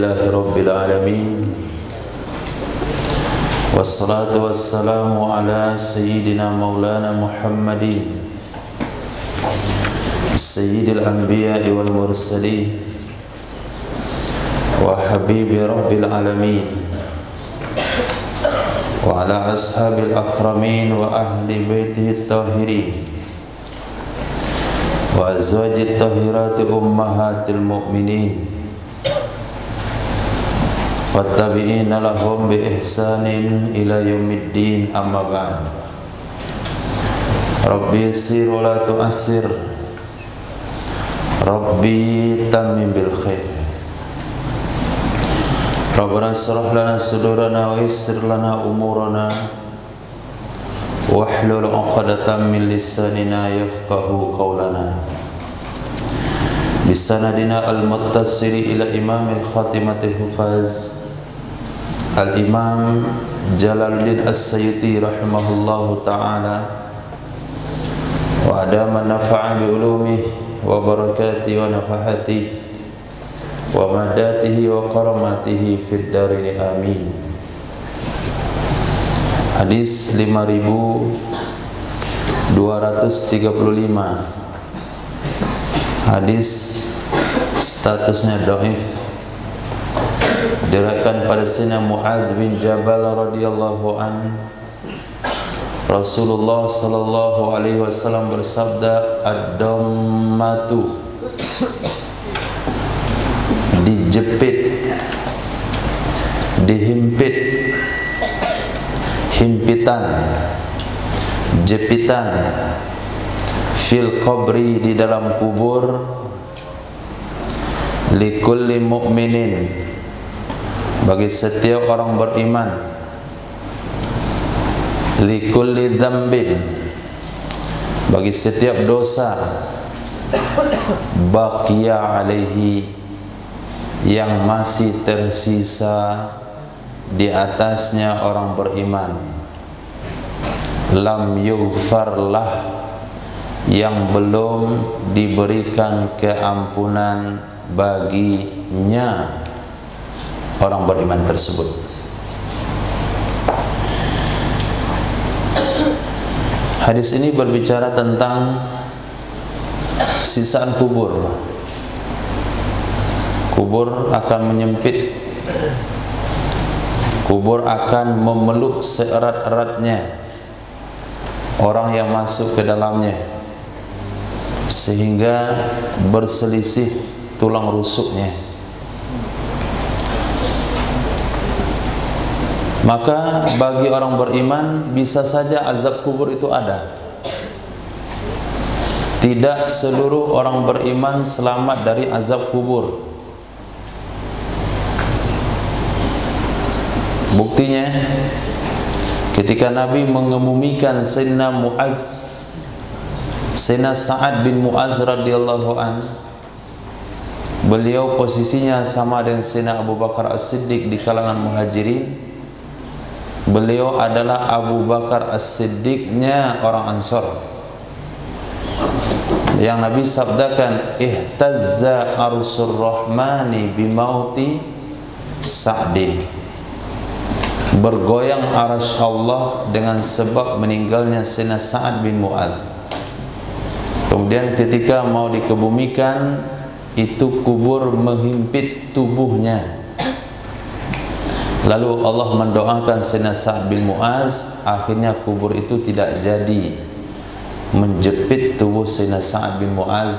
Alhamdulillahi Rabbil Alamin. Wassalatu wassalamu ala Sayyidina Maulana Muhammadin Sayyidil Anbiya'i wal Mursalin wa Habibi Rabbil Alamin wa ala ashabil akramin wa ahli baitihi tahirin wa azwajit tahirati ummahatil mu'minin wattabi'ina lahum bi ihsanin ila yaumiddin, amma ba'd. Rabbi yassir wa la tu'assir, Rabbi tammim bil khair. Rabbana shrah lana sudurana wa yassir lana umurana wahlul 'uqdatam min lisanina yafqahu qawlana. Bisanadina al-muttasili ila imamil khatimatil hufaz Al-Imam Jalaluddin As-Sayyuti rahimahullahu ta'ala wa adama nafa'a bi ulumihi wa barakatihi wa nafahatihi wa madatihi wa karamatihi fid darini amin. Hadis 5235. Hadis statusnya dhaif, diriwayatkan pada Sayyidina Mu'adz bin Jabal radhiyallahu an. Rasulullah sallallahu alaihi wasallam bersabda, ad-dammatu, dijepit, dihimpit, himpitan, jepitan, fil qabri, di dalam kubur, likulli mu'minin, bagi setiap orang beriman, likulli dzambin, bagi setiap dosa, baqiya alaihi, yang masih tersisa di atasnya orang beriman, lam yughfarlah, yang belum diberikan keampunan baginya orang beriman tersebut. Hadis ini berbicara tentang sisaan kubur. Kubur akan menyempit, kubur akan memeluk seerat-eratnya orang yang masuk ke dalamnya, sehingga berselisih tulang rusuknya. Maka bagi orang beriman bisa saja azab kubur itu ada. Tidak seluruh orang beriman selamat dari azab kubur. Buktinya ketika Nabi mengemumikan Sayyidina Sa'ad bin Mu'az radhiyallahu an, beliau posisinya sama dengan Sayyidina Abu Bakar As-Siddiq di kalangan muhajirin. Beliau adalah Abu Bakar As-Siddiqnya orang Ansor, yang Nabi sabdakan, ihtazza arsur rahmani bimauti Sa'din, bergoyang arsy Allah dengan sebab meninggalnya Sayyidina Sa'ad bin Mu'adz. Kemudian ketika mau dikebumikan, itu kubur menghimpit tubuhnya. Lalu Allah mendoakan Sayyidina Sa'ad bin Mu'adz, akhirnya kubur itu tidak jadi menjepit tubuh Sayyidina Sa'ad bin Mu'adz.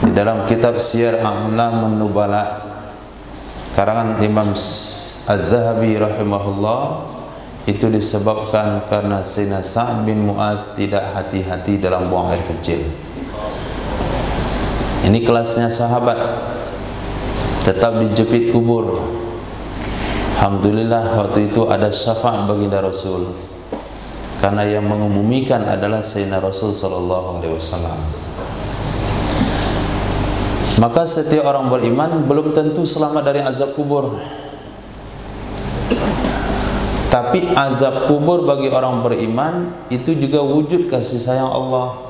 Di dalam kitab Siyar A'lamun Nubala karangan Imam Az-Zahabi rahimahullah, itu disebabkan karena Sayyidina Sa'ad bin Mu'adz tidak hati-hati dalam buang air kecil. Ini kelasnya sahabat, tetap dijepit kubur. Alhamdulillah waktu itu ada syafaat baginda Rasul, karena yang mengumumkan adalah Sayyidina Rasul sallallahu alaihi wasallam. Maka setiap orang beriman belum tentu selamat dari azab kubur. Tapi azab kubur bagi orang beriman itu juga wujud kasih sayang Allah.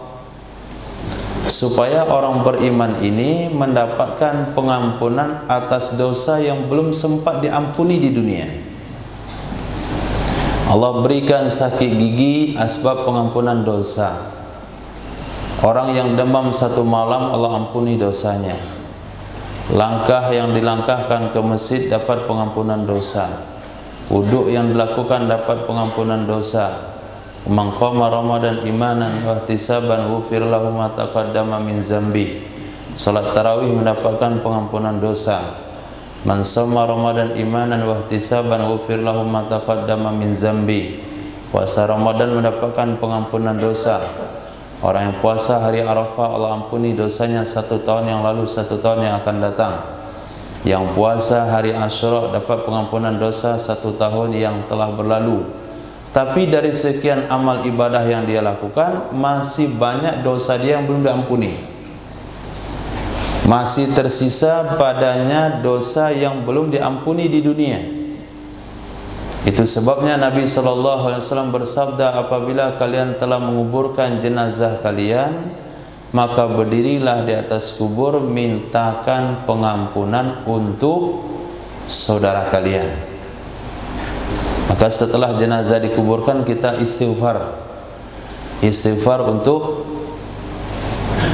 supaya orang beriman ini mendapatkan pengampunan atas dosa yang belum sempat diampuni di dunia. Allah berikan sakit gigi asbab pengampunan dosa. Orang yang demam satu malam Allah ampuni dosanya. Langkah yang dilangkahkan ke masjid dapat pengampunan dosa. Wuduk yang dilakukan dapat pengampunan dosa. Man qama Ramadan imanan wa ihtisaban ghufira lahu ma taqaddama min zambi. Salat tarawih mendapatkan pengampunan dosa. Man shoma Ramadan imanan wa ihtisaban ghufira lahu ma taqaddama min zambi. Puasa Ramadan mendapatkan pengampunan dosa. Orang yang puasa hari Arafah Allah ampuni dosanya 1 tahun yang lalu, 1 tahun yang akan datang. Yang puasa hari Asyura dapat pengampunan dosa 1 tahun yang telah berlalu. Tapi dari sekian amal ibadah yang dia lakukan, masih banyak dosa dia yang belum diampuni. Masih tersisa padanya dosa yang belum diampuni di dunia. Itu sebabnya Nabi SAW bersabda, apabila kalian telah menguburkan jenazah kalian, maka berdirilah di atas kubur, mintakan pengampunan untuk saudara kalian. Maka setelah jenazah dikuburkan kita istighfar. Istighfar untuk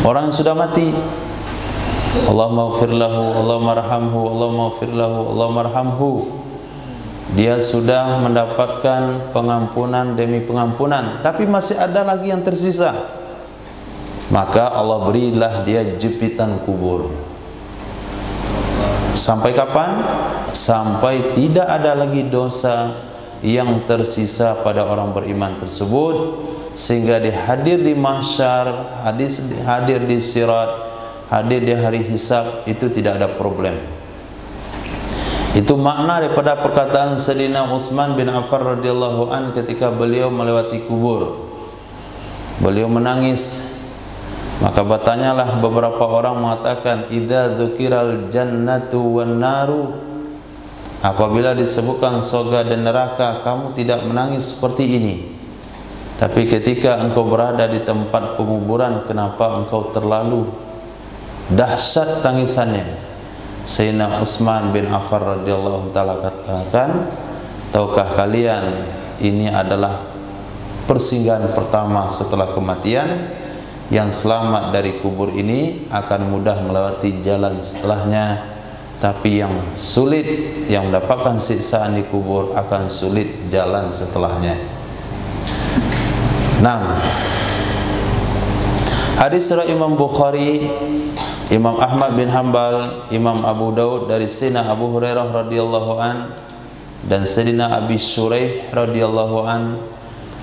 orang yang sudah mati. Allahumma ighfir lahu, Allahumma arhamhu, Allahumma ighfir lahu, Allahumma arhamhu. Dia sudah mendapatkan pengampunan demi pengampunan, tapi masih ada lagi yang tersisa. Maka Allah berilah dia jepitan kubur. Sampai kapan? Sampai tidak ada lagi dosa yang tersisa pada orang beriman tersebut, sehingga dia hadir di mahsyar, hadir di sirat, hadir di hari hisab, itu tidak ada problem. Itu makna daripada perkataan Sayyidina Utsman bin Affan radhiyallahu an ketika beliau melewati kubur. Beliau menangis. Maka bertanyalah beberapa orang mengatakan, idza dzukiral jannatu wan naru, apabila disebutkan surga dan neraka, kamu tidak menangis seperti ini. Tapi ketika engkau berada di tempat penguburan, kenapa engkau terlalu dahsyat tangisannya? Sayyidina Utsman bin Affan radhiyallahu ta'ala katakan, tahukah kalian ini adalah persinggahan pertama setelah kematian? Yang selamat dari kubur ini akan mudah melewati jalan setelahnya, tapi yang sulit, yang mendapatkan siksaan di kubur akan sulit jalan setelahnya. 6. Hadis riwayat Imam Bukhari, Imam Ahmad bin Hanbal, Imam Abu Daud dari Sayyidina Abu Hurairah radhiyallahu an dan Sayyidina Abi Shuraih radhiyallahu an,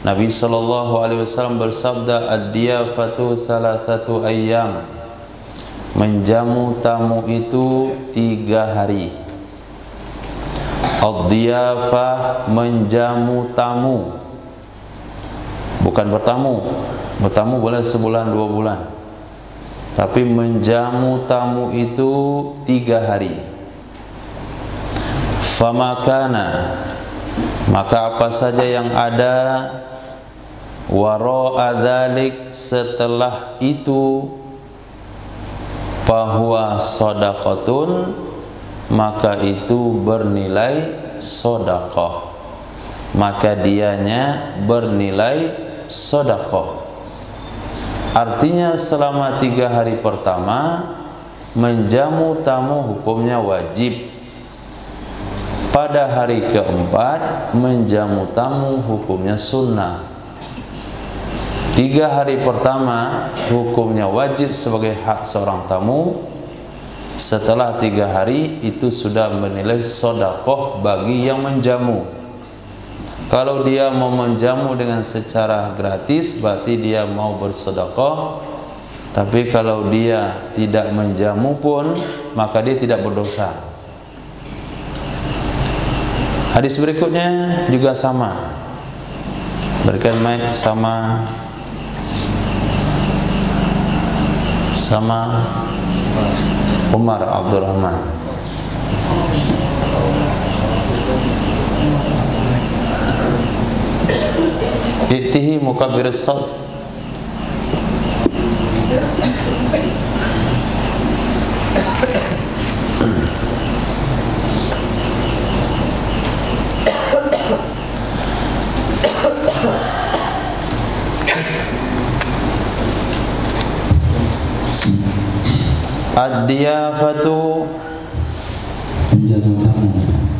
Nabi sallallahu alaihi wasallam bersabda, ad-diyafatu thalathatu ayyam. Menjamu tamu itu 3 hari. Ad-diyafah, menjamu tamu, bukan bertamu. Bertamu boleh sebulan 2 bulan, tapi menjamu tamu itu 3 hari. Famakana, maka apa saja yang ada, wara'a dzalik, setelah itu, fahuwa shadaqatun, maka itu bernilai sedekah, maka dianya bernilai sedekah. Artinya selama 3 hari pertama menjamu tamu hukumnya wajib. Pada hari keempat menjamu tamu hukumnya sunnah. 3 hari pertama hukumnya wajib sebagai hak seorang tamu. Setelah 3 hari itu sudah menilai sedekah bagi yang menjamu. Kalau dia mau menjamu dengan secara gratis, berarti dia mau bersedekah. Tapi kalau dia tidak menjamu pun, maka dia tidak berdosa. Hadis berikutnya juga sama. Berikan mic sama Umar Abdurrahman. I'tihi mukabbir as-saut. Ad-diyafatu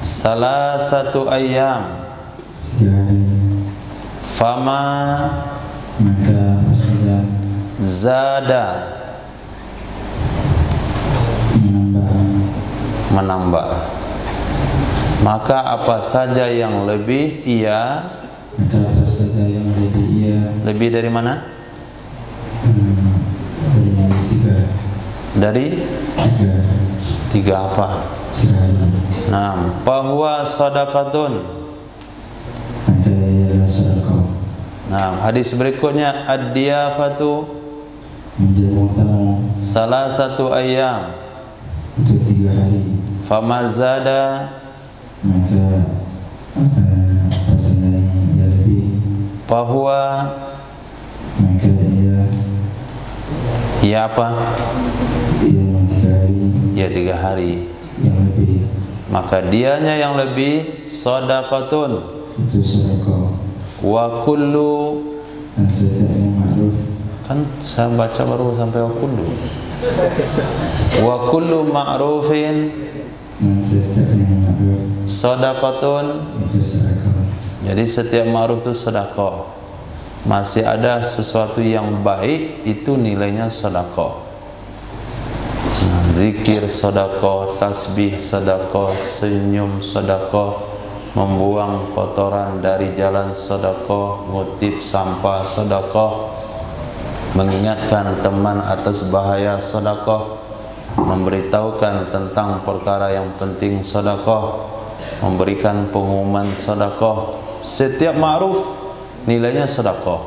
salah satu ayam. Fama maka zada menambah. Maka apa saja yang lebih ia, maka apa saja yang lebih ia, lebih dari mana? Dari tiga apa? Nah, bahwa sadaqatun. Maka ia sedekah. Nah, hadis berikutnya ad-diyafatu menjamu tamu salah satu ayam. untuk 3 hari. Famazada Maka apa saja yang ia lebih, bahwa maka ia apa? Ia 3 yang 3 hari hari yang lebih, maka dianya yang lebih sadaqatun. itu sedekah. Wa kullu, Dan setiap yang ma'ruf, kan saya baca baru sampai wa kullu. Wa kullu ma'rufin dan setiap yang ma'ruf, sadaqatun. itu sedekah. Jadi setiap ma'ruf itu sedekah. Masih ada sesuatu yang baik, itu nilainya sedekah. Nah, zikir sedekah, tasbih sedekah, senyum sedekah, membuang kotoran dari jalan sedekah, ngutip sampah sedekah, mengingatkan teman atas bahaya sedekah, memberitahukan tentang perkara yang penting sedekah, memberikan pengumuman sedekah. Setiap ma'ruf nilainya sedekah.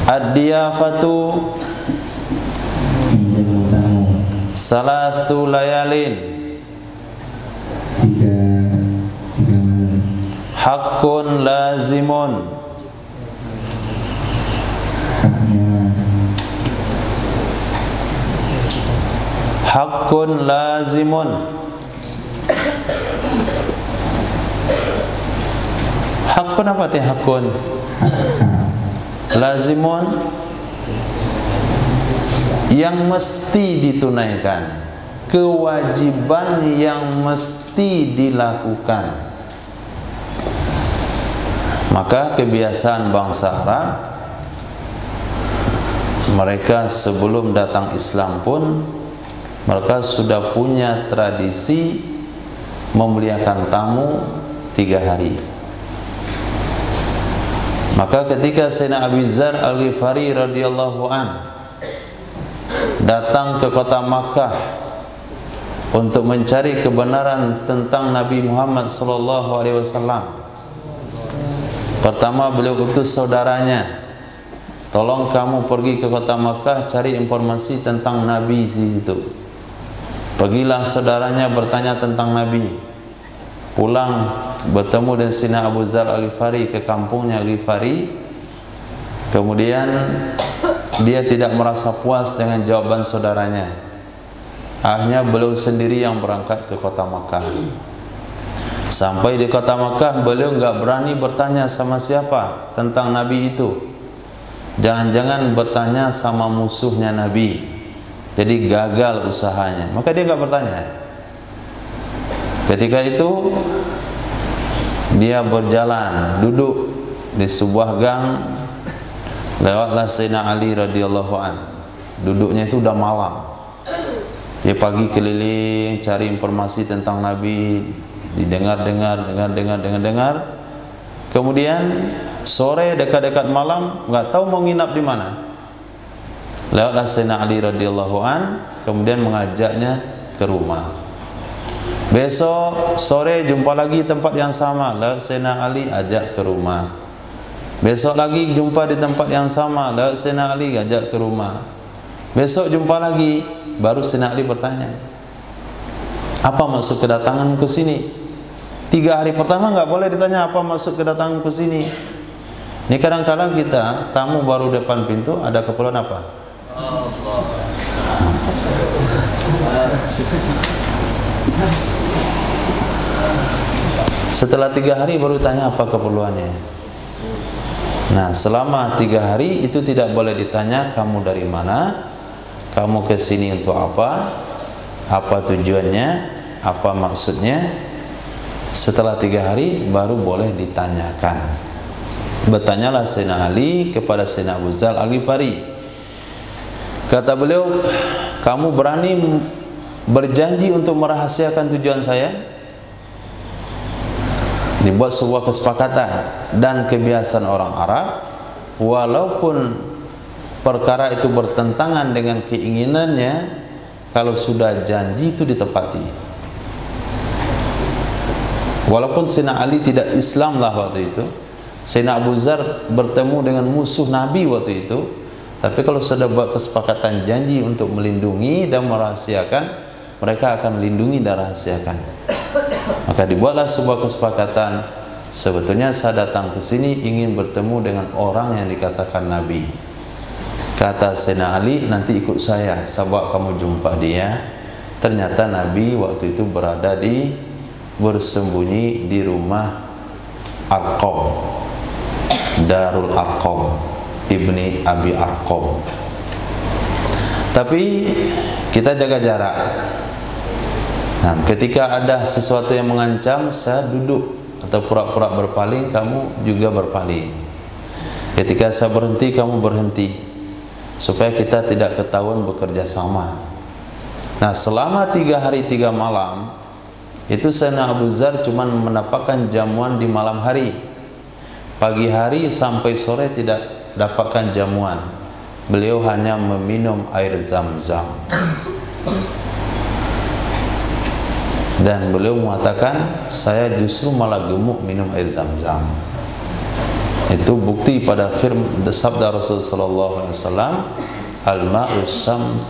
Ad-diyafatu menjamu tamu salasu layalin 3 malam. hakun lazimun. Hakun lazimun. Hakun apa artinya hakun? Lazimun, yang mesti ditunaikan, kewajiban yang mesti dilakukan. Maka kebiasaan bangsa Arab, mereka sebelum datang Islam pun mereka sudah punya tradisi memuliakan tamu 3 hari. Maka ketika Sayyidina Abu Dzar Al-Ghifari radhiyallahu an datang ke kota Makkah untuk mencari kebenaran tentang Nabi Muhammad sallallahu alaihi wasallam, pertama beliau utus saudaranya, tolong kamu pergi ke kota Makkah cari informasi tentang Nabi di situ. Pergilah saudaranya bertanya tentang Nabi. Pulang bertemu dengan Sayyidina Abu Dzar Al-Ghifari ke kampungnya Ghifari. Kemudian dia tidak merasa puas dengan jawaban saudaranya. Akhirnya beliau sendiri yang berangkat ke kota Makkah. Sampai di kota Makkah, beliau enggak berani bertanya sama siapa tentang Nabi itu. Jangan-jangan bertanya sama musuhnya Nabi, jadi gagal usahanya. Maka dia enggak bertanya. Ketika itu dia berjalan, duduk di sebuah gang. Lewatlah Sayyidina Ali radhiyallahu an. Duduknya itu udah malam. Dia pagi keliling cari informasi tentang Nabi, didengar-dengar. Kemudian sore dekat-dekat malam nggak tahu mau nginap di mana. Lewatlah Sayyidina Ali radhiyallahu an, kemudian mengajaknya ke rumah. Besok sore jumpa lagi tempat yang sama, lewat Sayyidina Ali ajak ke rumah. Besok lagi jumpa di tempat yang sama, lewat Sayyidina Ali ajak ke rumah. Besok jumpa lagi, baru Sayyidina Ali bertanya, apa maksud kedatangan ke sini? 3 hari pertama nggak boleh ditanya apa maksud kedatangan ke sini. Ini kadang-kadang kita tamu baru depan pintu ada keperluan apa? Setelah 3 hari baru tanya apa keperluannya. Nah, selama 3 hari itu tidak boleh ditanya kamu dari mana, kamu ke sini untuk apa tujuannya, apa maksudnya. Setelah 3 hari baru boleh ditanyakan. Bertanyalah Sayyidina Ali kepada Sayyidina Abu Dzar Al-Ghifari. Kata beliau, kamu berani berjanji untuk merahasiakan tujuan saya? Dibuat sebuah kesepakatan. Dan kebiasaan orang Arab, walaupun perkara itu bertentangan dengan keinginannya, kalau sudah janji itu ditepati. Walaupun Sayyidina Ali tidak Islam lah waktu itu, Sayyidina Abu Dzar bertemu dengan musuh Nabi waktu itu, tapi kalau sudah buat kesepakatan janji untuk melindungi dan merahasiakan, mereka akan melindungi dan rahasiakan. Maka dibuatlah sebuah kesepakatan, sebetulnya saya datang ke sini ingin bertemu dengan orang yang dikatakan Nabi. Kata Sayyidina Ali, nanti ikut saya bawa kamu jumpa dia. Ternyata Nabi waktu itu bersembunyi di rumah Arqam, Darul Arqam, Ibni Abi Arqam. Tapi kita jaga jarak. Nah, ketika ada sesuatu yang mengancam, saya duduk atau pura-pura berpaling, kamu juga berpaling. Ketika saya berhenti, kamu berhenti, supaya kita tidak ketahuan bekerja sama. Nah, selama 3 hari 3 malam itu Sayyidina Abu Dzar cuma mendapatkan jamuan di malam hari. Pagi hari sampai sore tidak dapatkan jamuan. Beliau hanya meminum air Zam-Zam. Dan beliau mengatakan, saya justru malah gemuk minum air Zam-Zam. Itu bukti pada sabda Rasulullah sallallahu alaihi wasallam,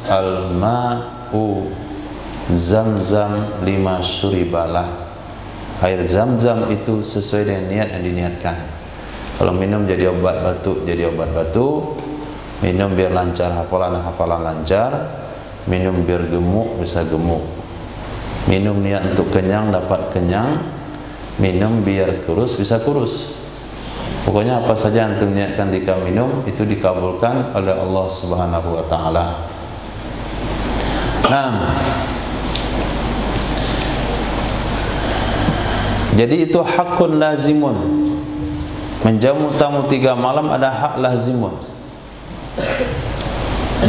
al-ma'u Zam-Zam lima syuribalah. Air Zam-Zam itu sesuai dengan niat yang diniatkan. Kalau minum jadi obat batuk, jadi obat batuk. Minum biar lancar hafalan lancar. Minum biar gemuk, bisa gemuk. Minum niat untuk kenyang, dapat kenyang. Minum biar kurus, bisa kurus. Pokoknya apa saja yang antum niatkan ketika minum, itu dikabulkan oleh Allah Subhanahu wa ta'ala. Nah, jadi itu hakun lazimun. Menjamu tamu 3 malam ada hak lazimun.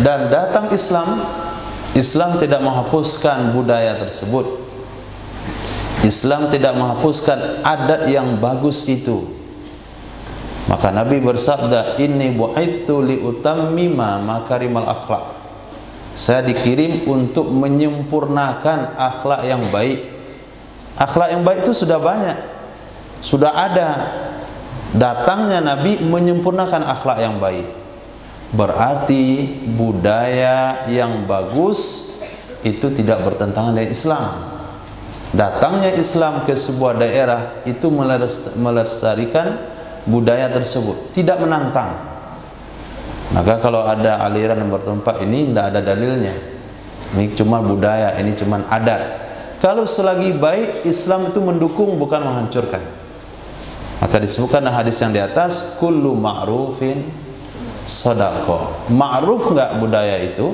Dan datang Islam tidak menghapuskan budaya tersebut. Islam tidak menghapuskan adat yang bagus itu. Maka Nabi bersabda, inni bu'itsu liutammima makarimal akhlak. Saya dikirim untuk menyempurnakan akhlak yang baik. Akhlak yang baik itu sudah banyak, sudah ada. Datangnya Nabi menyempurnakan akhlak yang baik. Berarti budaya yang bagus itu tidak bertentangan dengan Islam. Datangnya Islam ke sebuah daerah itu melestarikan budaya tersebut, tidak menantang. Maka kalau ada aliran yang bertempat ini tidak ada dalilnya. Ini cuma budaya, ini cuma adat. Kalau selagi baik, Islam itu mendukung bukan menghancurkan. Maka disebutkan dalam hadis yang di atas, kullu ma'rufin shadaqah. Ma'ruf enggak budaya itu?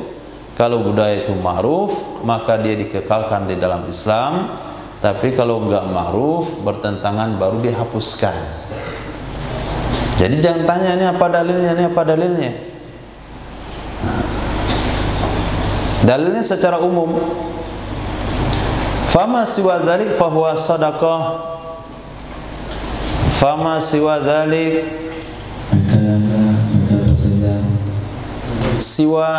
Kalau budaya itu ma'ruf, maka dia dikekalkan di dalam Islam. Tapi kalau enggak ma'ruf, bertentangan, baru dihapuskan. Jadi jangan tanya ini apa dalilnya, ini apa dalilnya. Dalilnya secara umum. Fama siwa dzalik fahuwa shadaqah. Fama siwa dzalik, maka saja siwa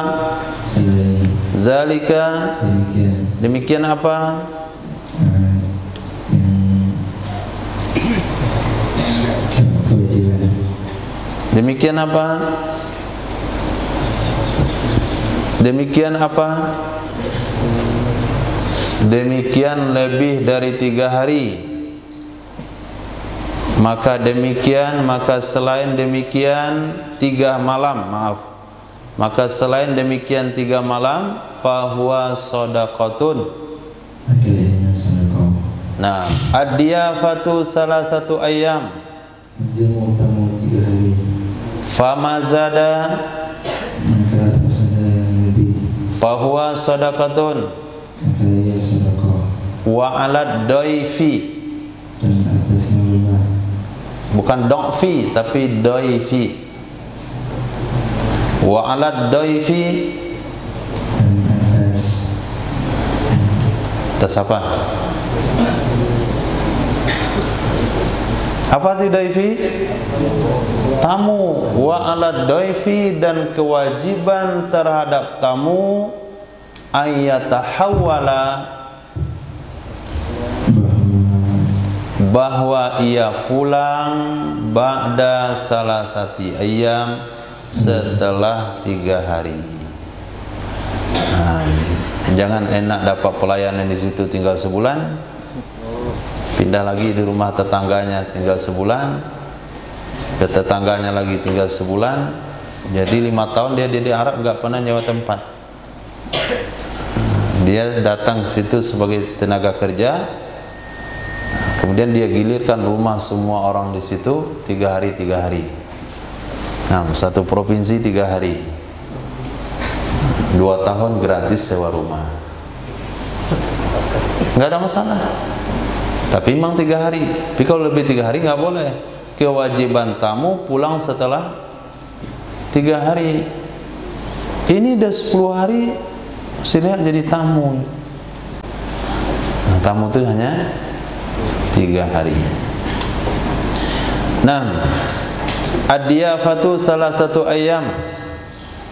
selain zalika, demikian apa? Kewajiban. Demikian apa? Demikian apa? Demikian lebih dari 3 hari. Maka demikian, maka selain demikian 3 malam, maaf. maka selain demikian 3 malam fahuwa shadaqatun. Makanya sedekah. Nah, ad-diyafatu salasatu ayyam, Menjamu tamu 3 hari. famazada Maka pasada yang lebih. fahuwa shadaqatun. Maka ia sedekah. Wa 'alad dhaifi, Dan atas nama bukan do'fi tapi dhaifi. Wa 'alad dhaifi, dan atas apa? Apa itu dhaifi? Tamu. Wa 'alad dhaifi, dan kewajiban terhadap tamu ayyatahawwala, bahwa ia pulang ba'da salasati ayyam, setelah 3 hari. Nah, jangan enak dapat pelayanan di situ tinggal sebulan, pindah lagi di rumah tetangganya tinggal sebulan, ke tetangganya lagi tinggal sebulan, jadi 5 tahun dia di Arab nggak pernah nyewa tempat. Dia datang ke situ sebagai tenaga kerja, kemudian dia gilirkan rumah semua orang di situ 3 hari 3 hari. Nah, satu provinsi 3 hari, 2 tahun gratis sewa rumah, nggak ada masalah. Tapi memang 3 hari. Tapi kalau lebih 3 hari nggak boleh. Kewajiban tamu pulang setelah 3 hari. Ini udah 10 hari sudah jadi tamu. Nah, tamu itu hanya 3 hari. Nah, ad-diyafatu salasatu ayyam,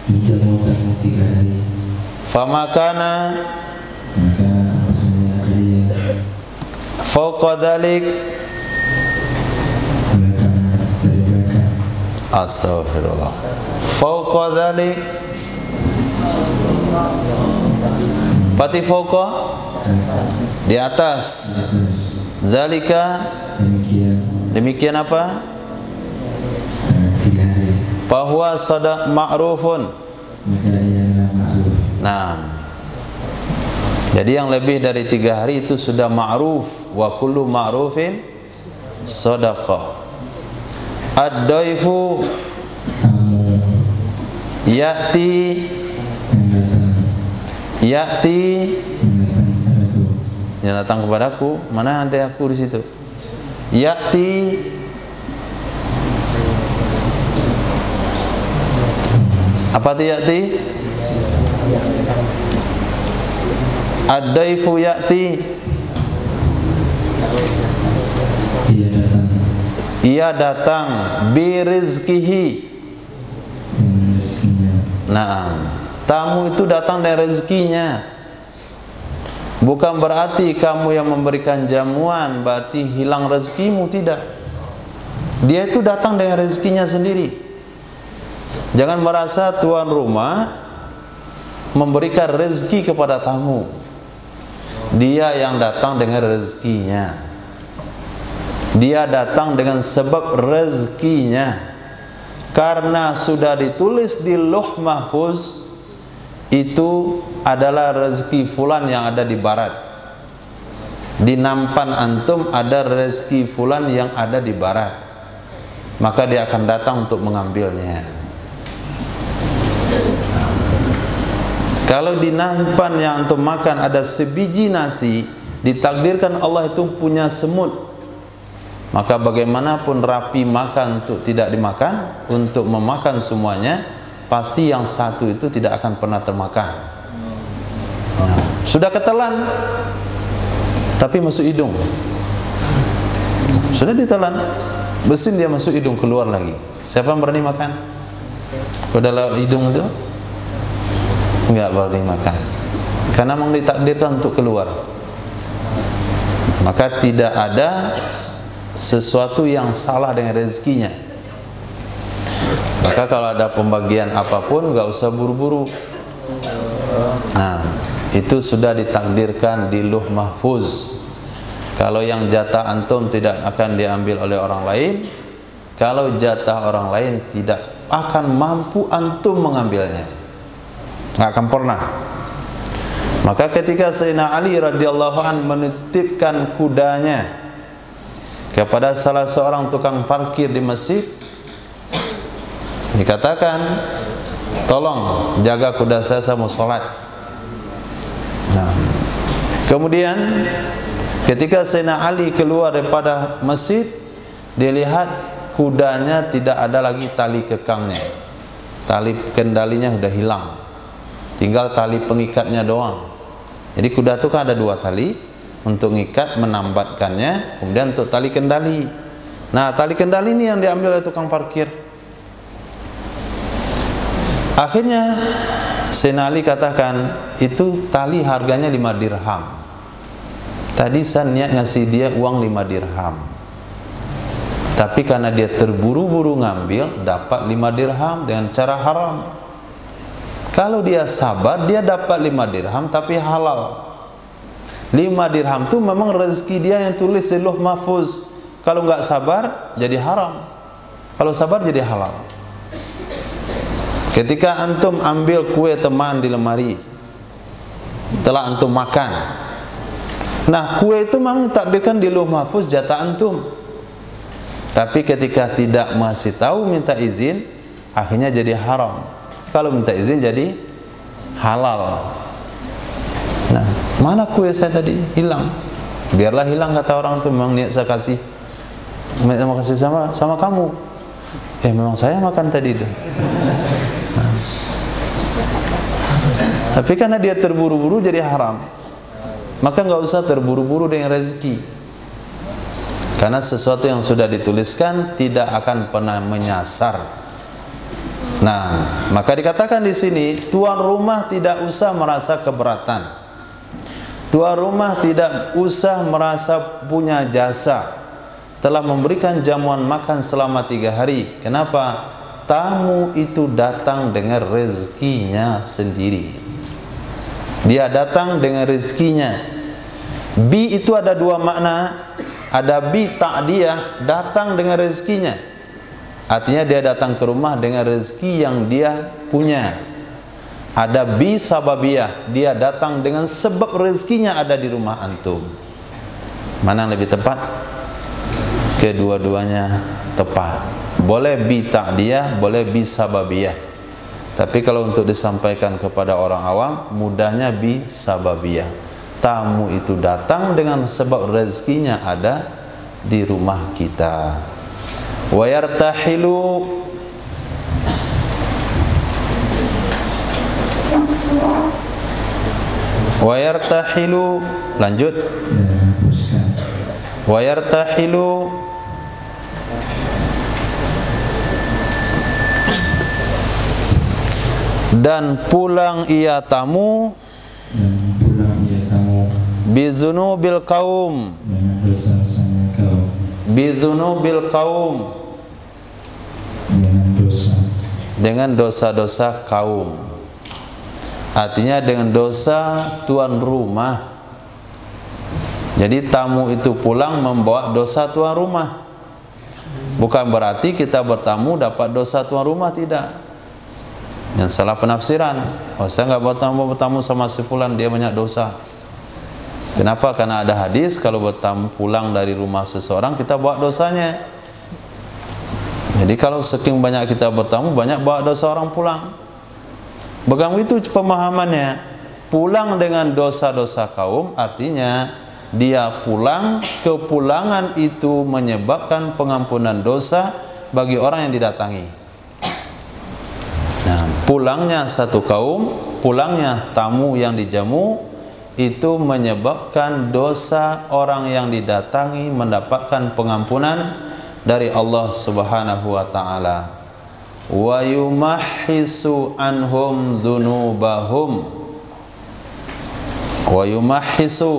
menjamu tamu 3 hari. famakana Maka maksudnya dia fauqa dzalik, belakang dari belakang. astaghfirullah, fauqa dzalik, pati fauqa, di atas, zalika, demikian apa? 3 hari. Bahwa sadaq ma'rufun. Maka ialah ma'ruf. Nah, jadi yang lebih dari 3 hari itu sudah ma'ruf. Wa kullu ma'rufin sadaqah. Ad-daifu Tamu ya'ti, yang datang ya'ti, kepadaku. yang datang kepadaku. Mana ada aku di situ? Ya'ti, apa itu ya'ti? Ad-daifu ya'ti, Ia datang ia datang bi rizkihi. dengan rezekinya. Nah, tamu itu datang dari rezekinya. Bukan berarti kamu yang memberikan jamuan berarti hilang rezekimu, tidak. Dia itu datang dengan rezekinya sendiri. Jangan merasa tuan rumah memberikan rezeki kepada tamu. Dia yang datang dengan rezekinya. Dia datang dengan sebab rezekinya. Karena sudah ditulis di Lauh Mahfuz, itu adalah rezeki fulan yang ada di barat. Di nampan antum ada rezeki fulan yang ada di barat. Maka dia akan datang untuk mengambilnya. Kalau di nampan yang antum makan ada sebiji nasi, ditakdirkan Allah itu punya semut, maka bagaimanapun rapi makan untuk tidak dimakan, untuk memakan semuanya, pasti yang satu itu tidak akan pernah termakan. Nah, sudah ketelan, tapi masuk hidung. Sudah ditelan, mesin dia masuk hidung, keluar lagi. Siapa yang berani makan? Udah lewat hidung itu, enggak berani makan. Karena memang ditakdirkan untuk keluar. Maka tidak ada sesuatu yang salah dengan rezekinya. Maka kalau ada pembagian apapun nggak usah buru-buru. Nah, itu sudah ditakdirkan di Lauh Mahfuz. Kalau yang jatah antum tidak akan diambil oleh orang lain, kalau jatah orang lain tidak akan mampu antum mengambilnya. Nggak akan pernah. Maka ketika Sayyidina Ali radhiyallahu an menitipkan kudanya kepada salah seorang tukang parkir di masjid, dikatakan, tolong jaga kuda saya mau sholat. Nah, kemudian ketika Sayyidina Ali keluar daripada masjid, dilihat kudanya tidak ada lagi tali kekangnya, tali kendalinya sudah hilang, tinggal tali pengikatnya doang. Jadi kuda itu kan ada dua tali untuk mengikat, menambatkannya, kemudian untuk tali kendali. Nah, tali kendali ini yang diambil oleh tukang parkir. Akhirnya Sayyidina Ali katakan, itu tali harganya 5 dirham. Tadi saya niat ngasih dia uang 5 dirham, tapi karena dia terburu-buru ngambil, dapat 5 dirham dengan cara haram. Kalau dia sabar, dia dapat 5 dirham tapi halal. 5 dirham itu memang rezeki dia yang tulis di Lauh Mahfuz. Kalau nggak sabar, jadi haram. Kalau sabar, jadi halal. Ketika antum ambil kue teman di lemari, telah antum makan, nah kue itu memang ditakdirkan di Lauh Mahfuz jatah antum. Tapi ketika tidak masih tahu minta izin, akhirnya jadi haram. Kalau minta izin jadi halal. Nah, mana kue saya tadi? Hilang. Biarlah hilang, kata orang itu, memang niat saya kasih. Mau kasih sama kamu. Memang saya makan tadi itu. Nah. Tapi karena dia terburu-buru jadi haram. Maka nggak usah terburu-buru dengan rezeki. Karena sesuatu yang sudah dituliskan tidak akan pernah menyasar. Nah, maka dikatakan di sini, tuan rumah tidak usah merasa keberatan. Tuan rumah tidak usah merasa punya jasa, telah memberikan jamuan makan selama 3 hari. Kenapa? Tamu itu datang dengan rezekinya sendiri. Dia datang dengan rezekinya. Bi itu ada 2 makna. Ada bi ta'diyah, datang dengan rezekinya. Artinya dia datang ke rumah dengan rezeki yang dia punya. Ada bi sababiyah, dia datang dengan sebab rezekinya ada di rumah antum. Mana yang lebih tepat? Kedua-duanya tepat. Boleh bi ta'diyah, boleh bi sababiyah. Tapi kalau untuk disampaikan kepada orang awam, mudahnya bi sababiyah. Tamu itu datang dengan sebab rezekinya ada di rumah kita. Wa yartahilu lanjut. Wa yartahilu dan pulang ia tamu bizunubil kaum, bizunubil kaum, dengan dosa-dosa kaum. Artinya dengan dosa tuan rumah. Jadi tamu itu pulang membawa dosa tuan rumah. Bukan berarti kita bertamu dapat dosa tuan rumah, tidak. Yang salah penafsiran. Oh, saya nggak bertamu sama si fulan, dia banyak dosa. Kenapa? Karena ada hadis kalau bertamu pulang dari rumah seseorang, kita bawa dosanya. Jadi kalau saking banyak kita bertamu, banyak bawa dosa orang pulang. Begitu pemahamannya. Pulang dengan dosa-dosa kaum, artinya dia pulang, kepulangan itu menyebabkan pengampunan dosa bagi orang yang didatangi. Nah, pulangnya satu kaum, pulangnya tamu yang dijamu, itu menyebabkan dosa orang yang didatangi mendapatkan pengampunan dari Allah Subhanahu wa taala. Wa yumahhisu anhum dzunubahum. Wa yumahhisu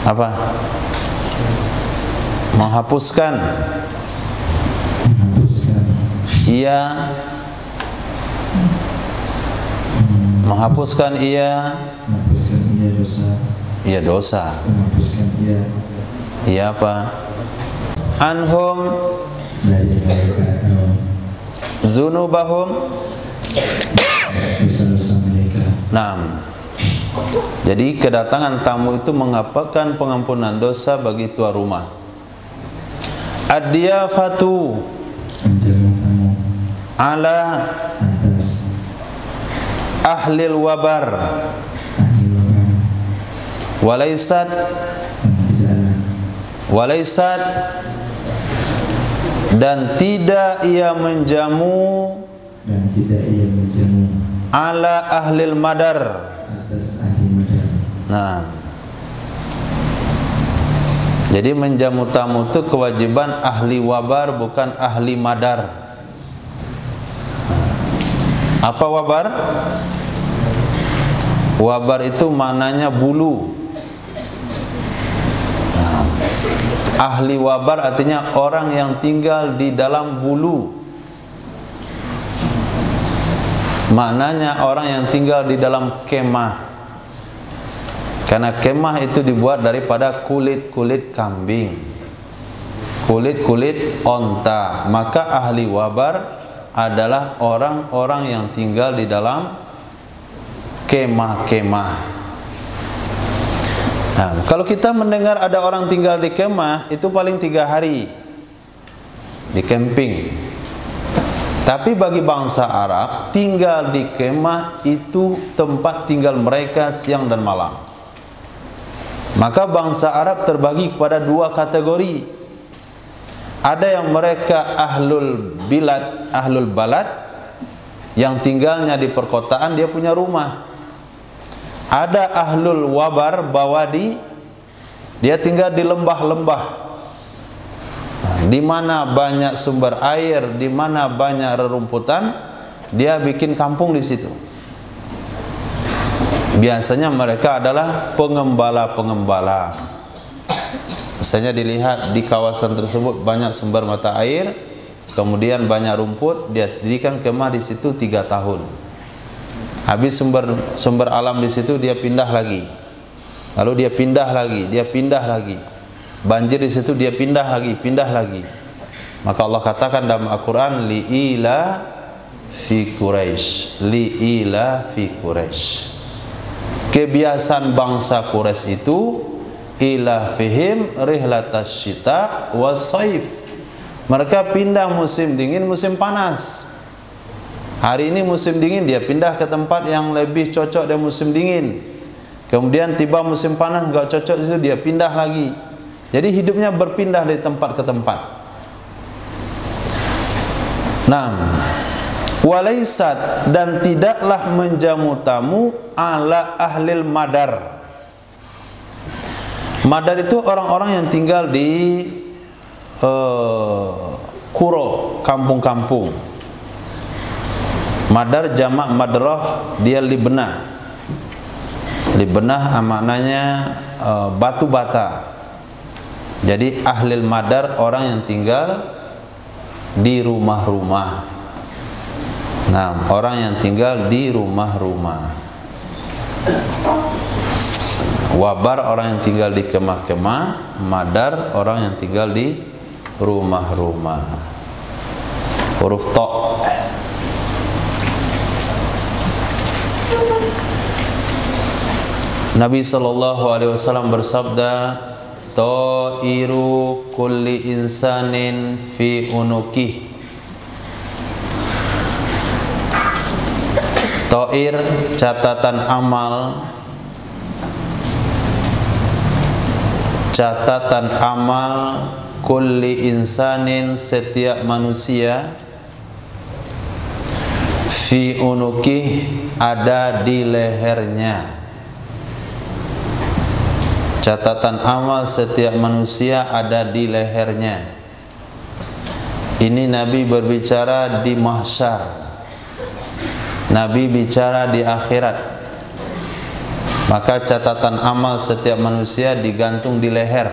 apa? Menghapuskan. Ia menghapuskan ia Ya dosa. menghapuskan ia Ya apa? Anhum dari mereka zunubahum. dosa-dosa mereka. Nah, jadi kedatangan tamu itu mengapakan pengampunan dosa bagi tuan rumah. Ad-diyafatu Menjamu tamu ala atas ahlil wabar ahli wabar walaysat dan tidak ia menjamu ala ahlil madar. atas ahli madar. Nah, jadi menjamu tamu itu kewajiban ahli wabar, bukan ahli madar. Apa wabar? Wabar itu maknanya bulu. Nah, ahli wabar artinya orang yang tinggal di dalam bulu. Maknanya orang yang tinggal di dalam kemah. Karena kemah itu dibuat daripada kulit-kulit kambing, kulit-kulit onta. Maka ahli wabar adalah orang-orang yang tinggal di dalam kemah-kemah. Nah, kalau kita mendengar ada orang tinggal di kemah, itu paling 3 hari di camping. Tapi bagi bangsa Arab, tinggal di kemah itu tempat tinggal mereka siang dan malam. Maka bangsa Arab terbagi kepada 2 kategori. Ada yang mereka ahlul bilad, ahlul balad, yang tinggalnya di perkotaan, dia punya rumah. Ada ahlul wabar, bawadi, dia tinggal di lembah-lembah, di mana banyak sumber air, di mana banyak rerumputan, dia bikin kampung di situ. Biasanya mereka adalah pengembala-pengembala. Misalnya dilihat di kawasan tersebut banyak sumber mata air, kemudian banyak rumput, dia dirikan kemah di situ 3 tahun. Habis sumber alam di situ, dia pindah lagi. Lalu dia pindah lagi, dia pindah lagi. Banjir di situ, dia pindah lagi, pindah lagi. Maka Allah katakan dalam Al-Quran, li'ila fi Quraisy, li'ila fi Quraisy. Kebiasaan bangsa Quraisy itu ila fihim rihlatas syita wasaif. Mereka pindah musim dingin, musim panas. Hari ini musim dingin, dia pindah ke tempat yang lebih cocok dengan musim dingin. Kemudian tiba musim panas, enggak cocok itu, dia pindah lagi. Jadi hidupnya berpindah dari tempat ke tempat. Nah, walaisat, dan tidaklah menjamu tamu ala ahlil madar. Madar itu orang-orang yang tinggal di kuro, kampung-kampung. Madar jamak madrah, dia libnah. Libnah maknanya batu bata. Jadi ahlil madar orang yang tinggal di rumah-rumah. Nah, orang yang tinggal di rumah-rumah. Wabar orang yang tinggal di kemah-kemah, madar orang yang tinggal di rumah-rumah. Huruf ta. Nabi SAW bersabda, ta'iru kulli insanin fi unukih. Ta'ir, catatan amal, catatan amal kulli insanin, setiap manusia, fi unukih, ada di lehernya. Catatan amal setiap manusia ada di lehernya. Ini Nabi berbicara di mahsyar. Nabi bicara di akhirat. Maka catatan amal setiap manusia digantung di leher.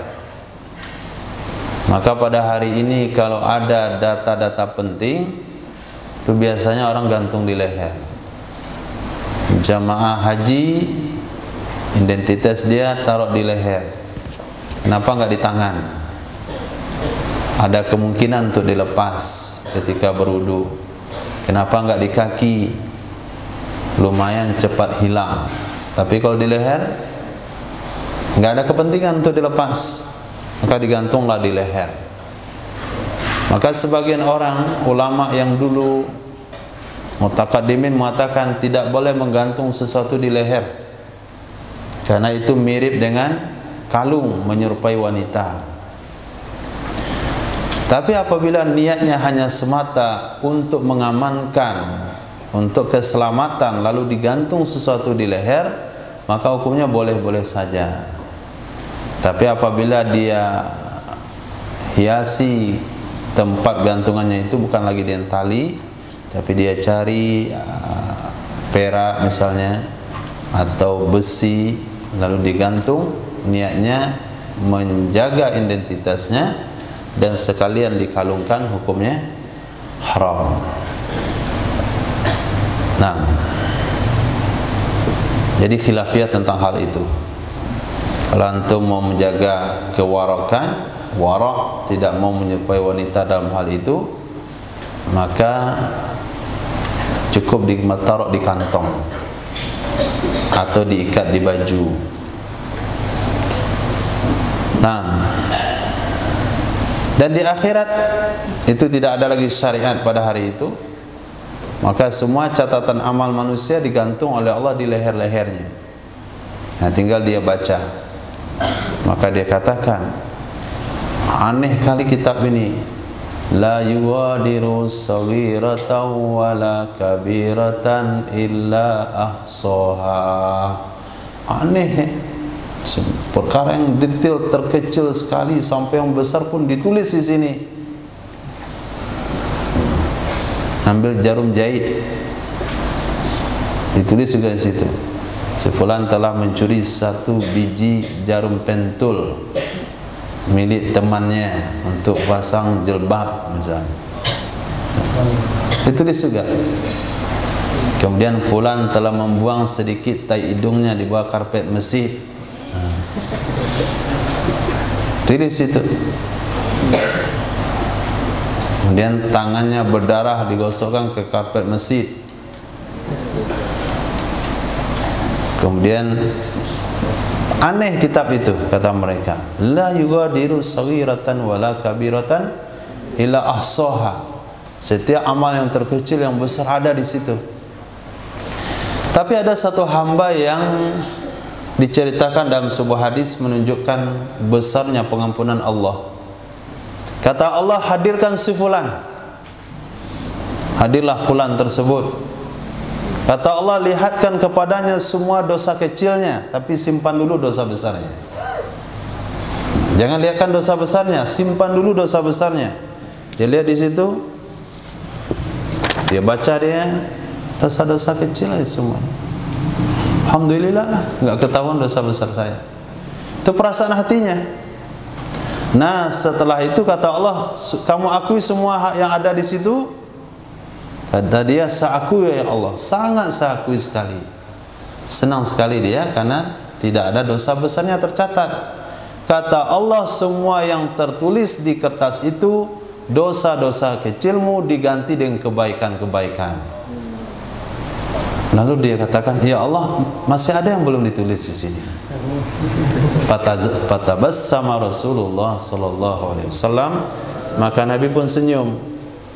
Maka pada hari ini kalau ada data-data penting, itu biasanya orang gantung di leher. Jamaah haji Identitas dia taruh di leher. Kenapa nggak di tangan? Ada kemungkinan untuk dilepas ketika berwudu. Kenapa nggak di kaki? Lumayan cepat hilang. Tapi kalau di leher, nggak ada kepentingan untuk dilepas, maka digantunglah di leher. Maka sebagian orang, ulama yang dulu mutakaddimin mengatakan tidak boleh menggantung sesuatu di leher, karena itu mirip dengan kalung, menyerupai wanita. Tapi apabila niatnya hanya semata untuk mengamankan, untuk keselamatan, lalu digantung sesuatu di leher, maka hukumnya boleh-boleh saja. Tapi apabila dia hiasi tempat gantungannya itu bukan lagi dengan tali, tapi dia cari perak misalnya atau besi lalu digantung, niatnya menjaga identitasnya dan sekalian dikalungkan, hukumnya haram. Nah, jadi khilafiyah tentang hal itu. Kalau antum mau menjaga kewarakan, warak, tidak mau menyerupai wanita dalam hal itu, maka cukup ditaruh di kantong atau diikat di baju. Nah, dan di akhirat itu tidak ada lagi syariat pada hari itu, maka semua catatan amal manusia digantung oleh Allah di leher-lehernya. Nah, tinggal dia baca. Maka dia katakan, aneh kali kitab ini, la yuwadiru saghiratan wala kabiratan illa ahsaha. Aneh, perkara yang detail, terkecil sekali sampai yang besar pun ditulis di sini. Ambil jarum jahit, ditulis juga di situ. Si fulan telah mencuri 1 biji jarum pentul milik temannya untuk pasang jilbab misalnya. Ditulis juga. Kemudian fulan telah membuang sedikit tai hidungnya di bawah karpet masjid. Tulis itu. Kemudian tangannya berdarah digosokkan ke karpet masjid. Kemudian aneh kitab itu, kata mereka, la yughadiru saghiratan wala kabiratan illa ahsaha. Setiap amal yang terkecil yang besar ada di situ. Tapi ada satu hamba yang diceritakan dalam sebuah hadis menunjukkan besarnya pengampunan Allah. Kata Allah, hadirkan si fulan. Hadirlah fulan tersebut. Kata Allah, lihatkan kepadanya semua dosa kecilnya, tapi simpan dulu dosa besarnya. Jangan lihatkan dosa besarnya, simpan dulu dosa besarnya. Dia lihat di situ, dia baca dia dosa-dosa kecil aja semua. Alhamdulillah lah, nggak ketahuan dosa besar saya. Itu perasaan hatinya. Nah, setelah itu kata Allah, kamu akui semua yang ada di situ. Kata dia, seakui ya Allah, sangat seakui sekali. Senang sekali dia karena tidak ada dosa besarnya tercatat. Kata Allah, semua yang tertulis di kertas itu, dosa-dosa kecilmu diganti dengan kebaikan-kebaikan. Lalu dia katakan, ya Allah, masih ada yang belum ditulis di sini. Fatabassama Rasulullah sallallahu alaihi wasallam, maka Nabi pun senyum.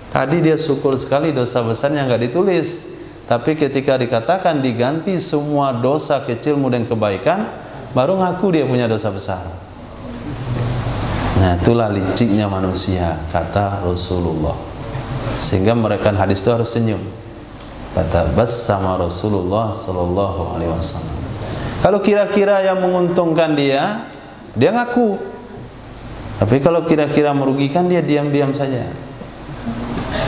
Tadi dia syukur sekali dosa besarnya nggak ditulis, tapi ketika dikatakan diganti semua dosa kecilmu dan kebaikan, baru ngaku dia punya dosa besar. Nah, itulah liciknya manusia, kata Rasulullah. Sehingga mereka hadis itu harus senyum. Fatabassama Rasulullah sallallahu alaihi wasallam. Kalau kira-kira yang menguntungkan dia ngaku. Tapi kalau kira-kira merugikan dia, diam-diam saja.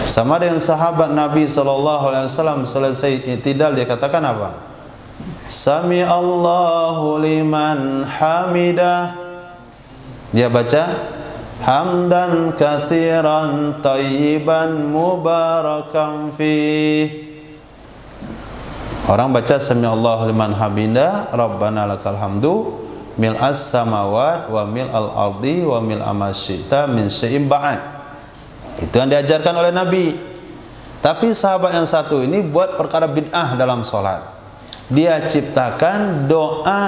Sama dengan sahabat Nabi SAW selesai i'tidal, dia katakan apa? Sami Allahu liman hamidah. Dia baca hamdan katsiran thayyiban mubarakan fih. Orang baca sami'allahu liman hamida, Rabbana lakal hamdu, mil'as samawat wa mil'al ardi wa mil'a ma syi'ta min syai'in ba'd. Itu yang diajarkan oleh Nabi. Tapi sahabat yang satu ini buat perkara bid'ah dalam solat. Dia ciptakan doa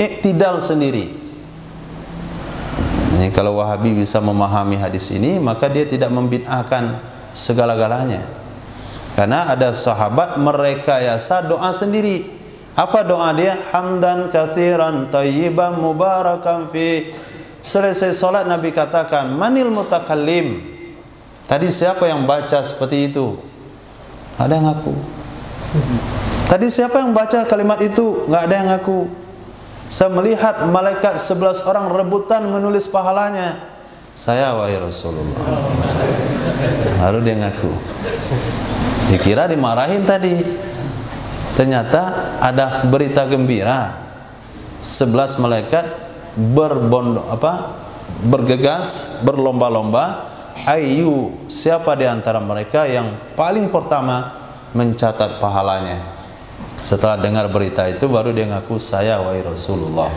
iktidal sendiri. Ini kalau Wahabi bisa memahami hadis ini, maka dia tidak membid'ahkan segala-galanya. Karena ada sahabat merekayasa doa sendiri. Apa doa dia? Hamdan katsiran thayyiban mubarakan fi. Selesai solat Nabi katakan, manil mutakallim. Tadi siapa yang baca seperti itu? Ada yang ngaku. Tadi siapa yang baca kalimat itu? Nggak ada yang ngaku. Saya melihat malaikat 11 orang rebutan menulis pahalanya. Saya, wahai Rasulullah. Baru dia ngaku. Dikira dimarahin tadi. Ternyata ada berita gembira. 11 malaikat bergegas, berlomba-lomba. Ayu, siapa di antara mereka yang paling pertama mencatat pahalanya? Setelah dengar berita itu, baru dia ngaku, saya, wahai Rasulullah.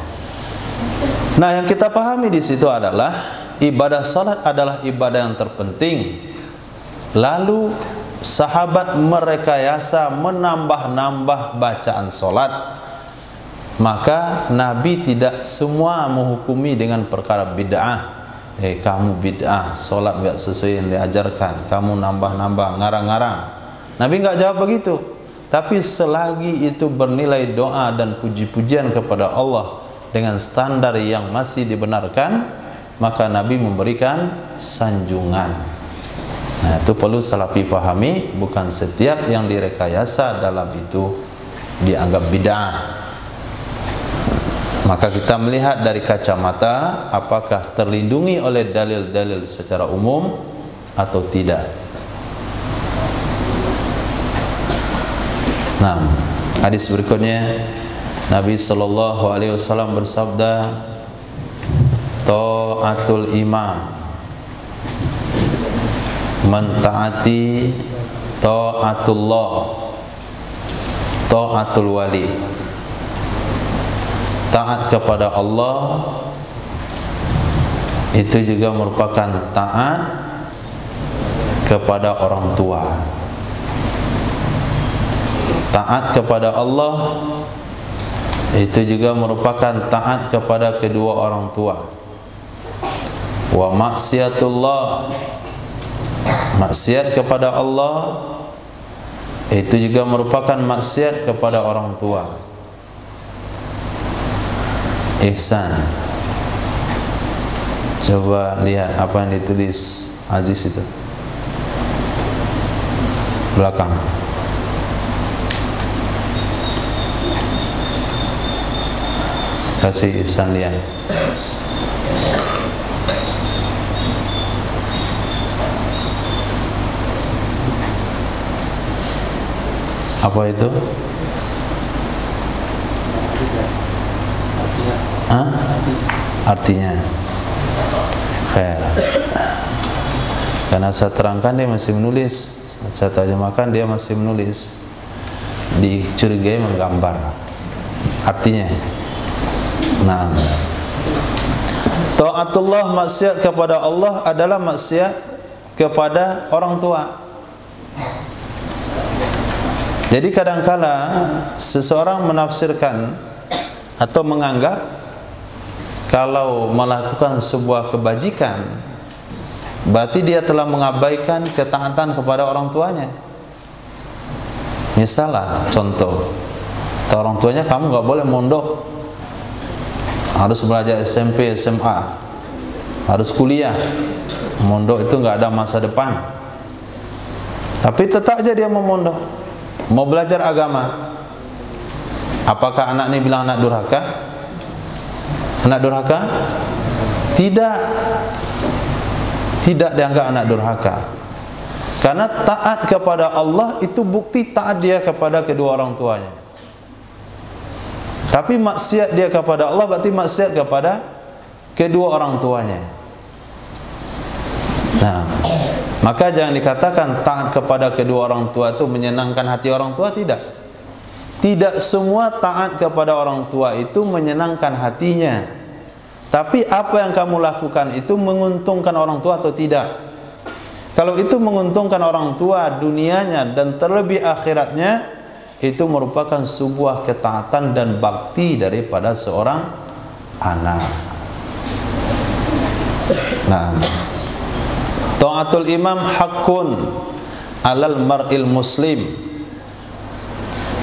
Nah, yang kita pahami di situ adalah ibadah salat adalah ibadah yang terpenting. Lalu sahabat merekayasa menambah-nambah bacaan solat. Maka Nabi tidak semua menghukumi dengan perkara bid'ah. Kamu bid'ah, solat gak sesuai yang diajarkan, kamu nambah-nambah, ngarang-ngarang. Nabi gak jawab begitu. Tapi selagi itu bernilai doa dan puji-pujian kepada Allah dengan standar yang masih dibenarkan, maka Nabi memberikan sanjungan. Nah, itu perlu salafi pahami, bukan setiap yang direkayasa dalam itu dianggap bid'ah. Maka kita melihat dari kacamata apakah terlindungi oleh dalil-dalil secara umum atau tidak. Nah, hadis berikutnya Nabi sallallahu alaihi wasallam bersabda, ta'atul imam, mentaati ta'atullah, ta'atul wali. Taat kepada Allah itu juga merupakan taat kepada orang tua. Taat kepada Allah itu juga merupakan taat kepada kedua orang tua. Wa maksiatullah, maksiat kepada Allah itu juga merupakan maksiat kepada orang tua. Ihsan. Coba lihat apa yang ditulis Aziz itu belakang. Kasih Ihsan lihat. Apa itu? Artinya khair. Karena saya terangkan dia masih menulis, saya terjemahkan dia masih menulis, dicurigai menggambar artinya. Nah, taatullah, maksiat kepada Allah adalah maksiat kepada orang tua. Jadi kadangkala seseorang menafsirkan atau menganggap kalau melakukan sebuah kebajikan berarti dia telah mengabaikan ketaatan kepada orang tuanya. Misalnya contoh, orang tuanya, kamu gak boleh mondok, harus belajar SMP, SMA, harus kuliah, mondok itu gak ada masa depan. Tapi tetap aja dia mau mondok, mau belajar agama. Apakah anak ini bilang anak durhaka? Anak durhaka? Tidak. Tidak dianggap anak durhaka. Karena taat kepada Allah itu bukti taat dia kepada kedua orang tuanya. Tapi maksiat dia kepada Allah berarti maksiat kepada kedua orang tuanya. Nah, maka jangan dikatakan taat kepada kedua orang tua itu menyenangkan hati orang tua, tidak. Tidak semua taat kepada orang tua itu menyenangkan hatinya. Tapi apa yang kamu lakukan itu menguntungkan orang tua atau tidak? Kalau itu menguntungkan orang tua dunianya dan terlebih akhiratnya, itu merupakan sebuah ketaatan dan bakti daripada seorang anak. Nah, ta'atul imam haqqun alal mar'il muslim.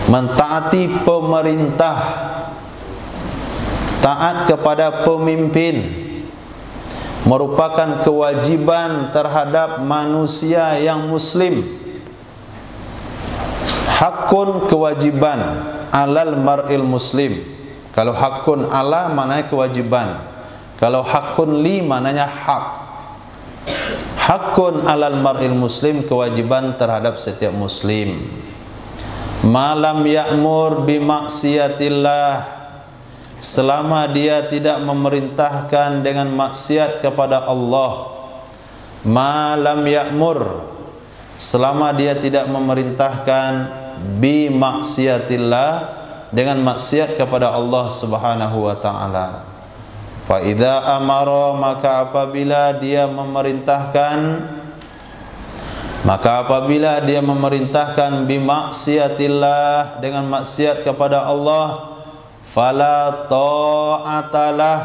Mentaati pemerintah, taat kepada pemimpin merupakan kewajiban terhadap manusia yang muslim. Hakun, kewajiban, alal mar'il muslim. Kalau hakun ala maknanya kewajiban, kalau hakun li maknanya hak. Hakun alal mar'il muslim, kewajiban terhadap setiap muslim. Malam ya'mur bimaksiatillah, selama dia tidak memerintahkan dengan maksiat kepada Allah. Malam ya'mur, selama dia tidak memerintahkan bimaksiatillah, dengan maksiat kepada Allah Subhanahu wa taala. Fa idza amara, maka apabila dia memerintahkan, maka apabila dia memerintahkan bimaksiatillah, dengan maksiat kepada Allah, fala ta'atalah,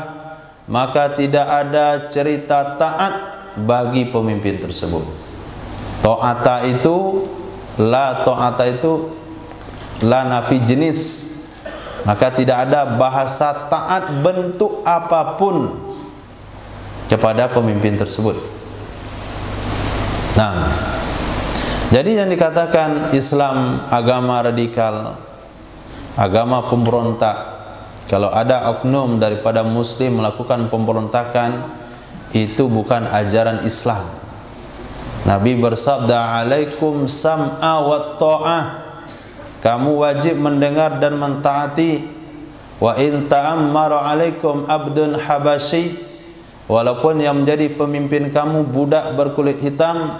maka tidak ada cerita taat bagi pemimpin tersebut. Ta'ata itu, la ta'ata itu la nafi jenis, maka tidak ada bahasa taat bentuk apapun kepada pemimpin tersebut. Nah, jadi yang dikatakan Islam agama radikal, agama pemberontak, kalau ada oknum daripada muslim melakukan pemberontakan, itu bukan ajaran Islam. Nabi bersabda, alaikum sam'a wa ta'ah, kamu wajib mendengar dan mentaati. Wa in ta'ammara alaikum abdun habasyi, walaupun yang menjadi pemimpin kamu budak berkulit hitam,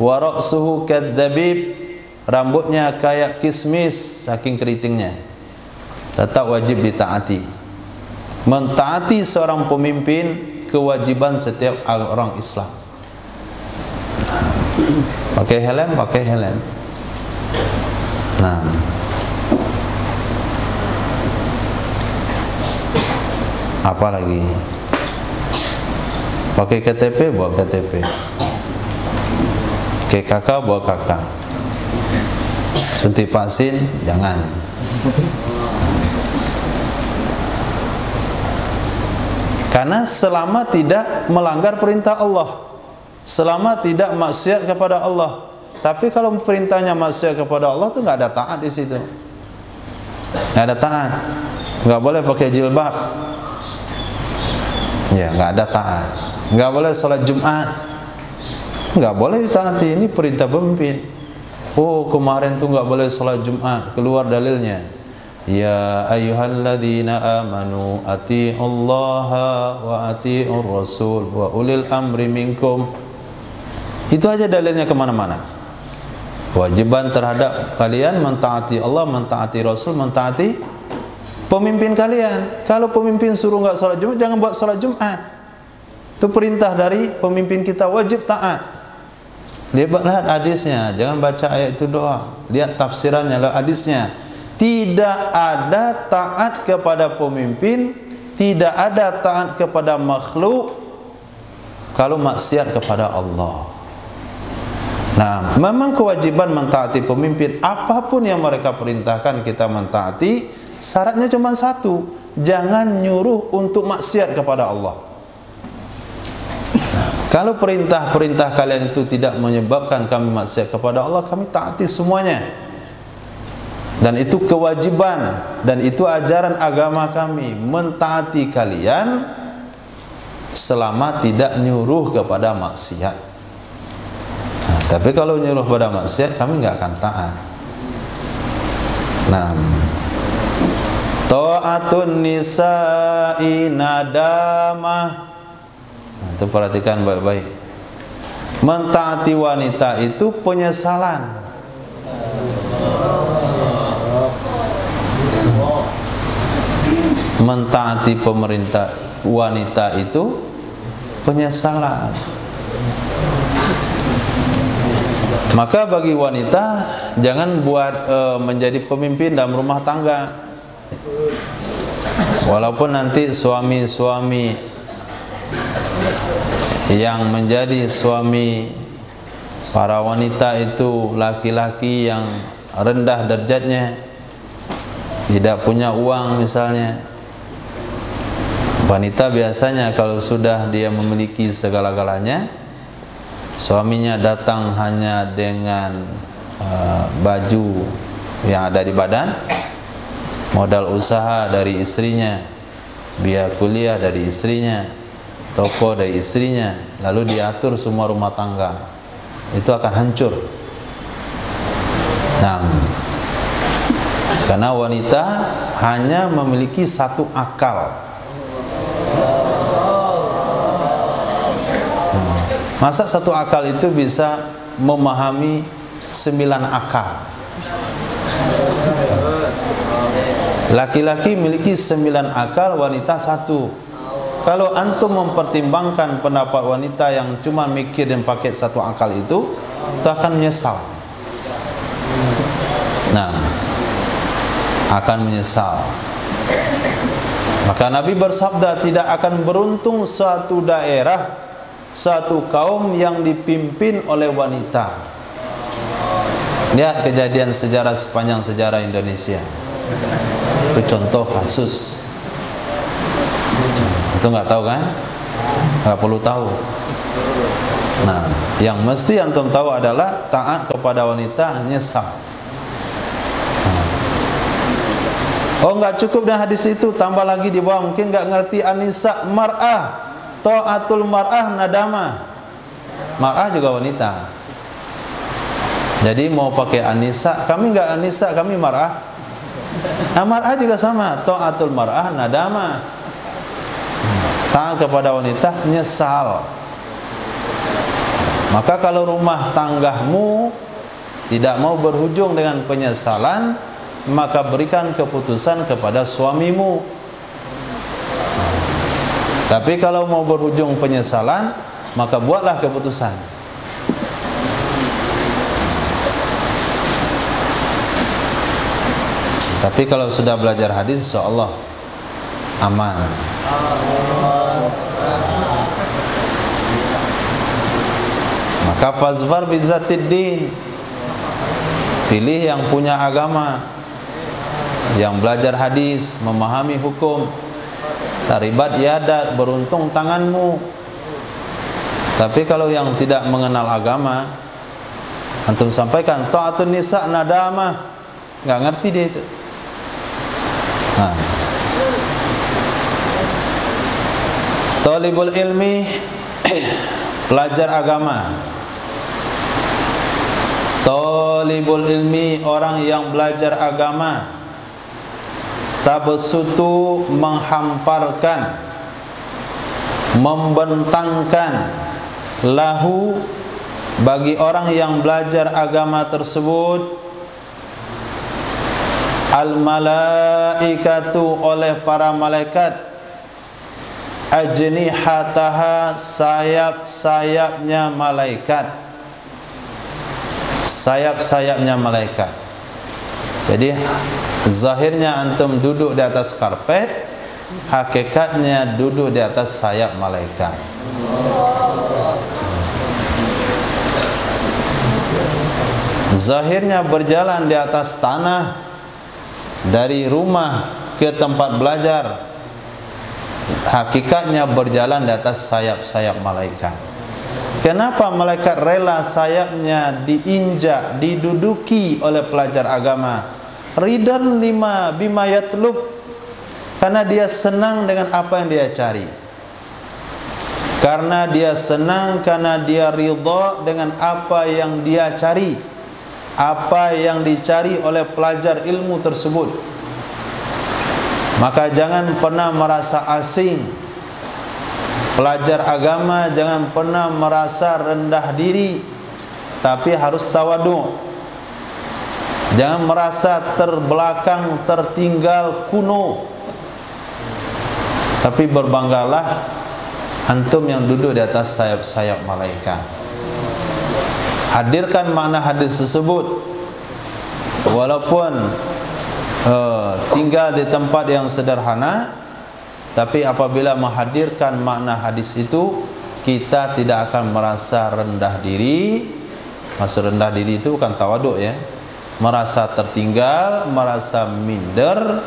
wa ra'suhu kadzabib, rambutnya kayak kismis saking keritingnya, tetap wajib ditaati. Mentaati seorang pemimpin kewajiban setiap orang Islam. Pakai helm, pakai helm. Nah, apa lagi? Pakai KTP, bawa KTP. Pakai kakak, bawa kakak. Suntik vaksin, jangan. Karena selama tidak melanggar perintah Allah, selama tidak maksiat kepada Allah. Tapi kalau perintahnya maksiat kepada Allah, tuh nggak ada taat di situ. Nggak ada taat. Nggak boleh pakai jilbab. Ya, nggak ada taat. Nggak boleh sholat Jumat. Nggak boleh ditaati. Ini perintah pemimpin. Oh, kemarin tuh nggak boleh sholat Jumat. Keluar dalilnya. Ya ayyuhalladzina amanu ati'ullaha wa ati'ur rasul wa ulil amri minkum. Itu aja dalilnya kemana-mana. Kewajiban terhadap kalian mentaati Allah, mentaati Rasul, mentaati pemimpin kalian. Kalau pemimpin suruh nggak sholat Jumat, jangan buat sholat Jumat. Itu perintah dari pemimpin kita, wajib taat. Lihat hadisnya, jangan baca ayat itu doang. Lihat tafsirannya, lihat hadisnya. Tidak ada taat kepada pemimpin, tidak ada taat kepada makhluk kalau maksiat kepada Allah. Nah, memang kewajiban mentaati pemimpin, apapun yang mereka perintahkan kita mentaati. Syaratnya cuma satu, jangan nyuruh untuk maksiat kepada Allah. Kalau perintah-perintah kalian itu tidak menyebabkan kami maksiat kepada Allah, kami taati semuanya. Dan itu kewajiban, dan itu ajaran agama kami, mentaati kalian selama tidak nyuruh kepada maksiat. Nah, tapi kalau nyuruh pada maksiat, kami nggak akan taat. Nah, ta'atun nisa'i nadamah. Nah, itu perhatikan baik-baik. Mentaati wanita itu penyesalan. mentaati pemerintah wanita itu penyesalan. Maka bagi wanita jangan buat menjadi pemimpin dalam rumah tangga. Walaupun nanti suami-suami yang menjadi suami para wanita itu laki-laki yang rendah derajatnya, tidak punya uang misalnya. Wanita biasanya kalau sudah dia memiliki segala-galanya, suaminya datang hanya dengan baju yang ada di badan, modal usaha dari istrinya, biaya kuliah dari istrinya, toko dari istrinya, lalu diatur semua rumah tangga, itu akan hancur. Nah, karena wanita hanya memiliki satu akal. Masa satu akal itu bisa memahami 9 akal? Laki-laki memiliki 9 akal, wanita 1. Kalau antum mempertimbangkan pendapat wanita yang cuma mikir dan pakai satu akal itu akan menyesal. Nah, akan menyesal. Maka Nabi bersabda, tidak akan beruntung suatu daerah, satu kaum yang dipimpin oleh wanita. Lihat kejadian sejarah sepanjang sejarah Indonesia. Itu contoh kasus. Itu nggak tahu kan? Nggak perlu tahu. Nah, yang mesti antum tahu adalah taat kepada wanita nyesal. Oh, nggak cukup dengan hadis itu, tambah lagi di bawah, mungkin nggak ngerti anisa mar'ah, ta'atul mar'ah nadama. Mar'ah juga wanita. Jadi mau pakai anisa, kami nggak anisa, kami mar'ah. Nah, mar'ah juga sama, ta'atul mar'ah nadama. Taat kepada wanita nyesal. Maka kalau rumah tanggamu tidak mau berujung dengan penyesalan, maka berikan keputusan kepada suamimu. Tapi kalau mau berujung penyesalan, maka buatlah keputusan. Tapi kalau sudah belajar hadis, insyaallah aman. Maka fazfar bizatid din, pilih yang punya agama, yang belajar hadis, memahami hukum. Taribat yadat, beruntung tanganmu. Tapi kalau yang tidak mengenal agama, antum sampaikan ta'atun nisa nadamah, nggak ngerti dia itu. Nah, talibul ilmi, pelajar agama. Talibul ilmi, orang yang belajar agama. Tabsutu, menghamparkan, membentangkan, lahu, bagi orang yang belajar agama tersebut, al malaikatu, oleh para malaikat, ajnihataha, sayap-sayapnya malaikat, sayap-sayapnya malaikat. Jadi zahirnya antum duduk di atas karpet, hakikatnya duduk di atas sayap malaikat. Zahirnya berjalan di atas tanah dari rumah ke tempat belajar, hakikatnya berjalan di atas sayap-sayap malaikat. Kenapa malaikat rela sayapnya diinjak, diduduki oleh pelajar agama? Ridan lima bima yatlub, karena dia senang dengan apa yang dia cari. Karena dia senang, karena dia ridha dengan apa yang dia cari, apa yang dicari oleh pelajar ilmu tersebut. Maka jangan pernah merasa asing. Pelajar agama jangan pernah merasa rendah diri, tapi harus tawadu. Jangan merasa terbelakang, tertinggal, kuno. Tapi berbanggalah antum yang duduk di atas sayap-sayap malaikat. Hadirkan makna hadis tersebut. Walaupun tinggal di tempat yang sederhana, tapi apabila menghadirkan makna hadis itu, kita tidak akan merasa rendah diri. Maksud rendah diri itu bukan tawaduk ya, merasa tertinggal, merasa minder,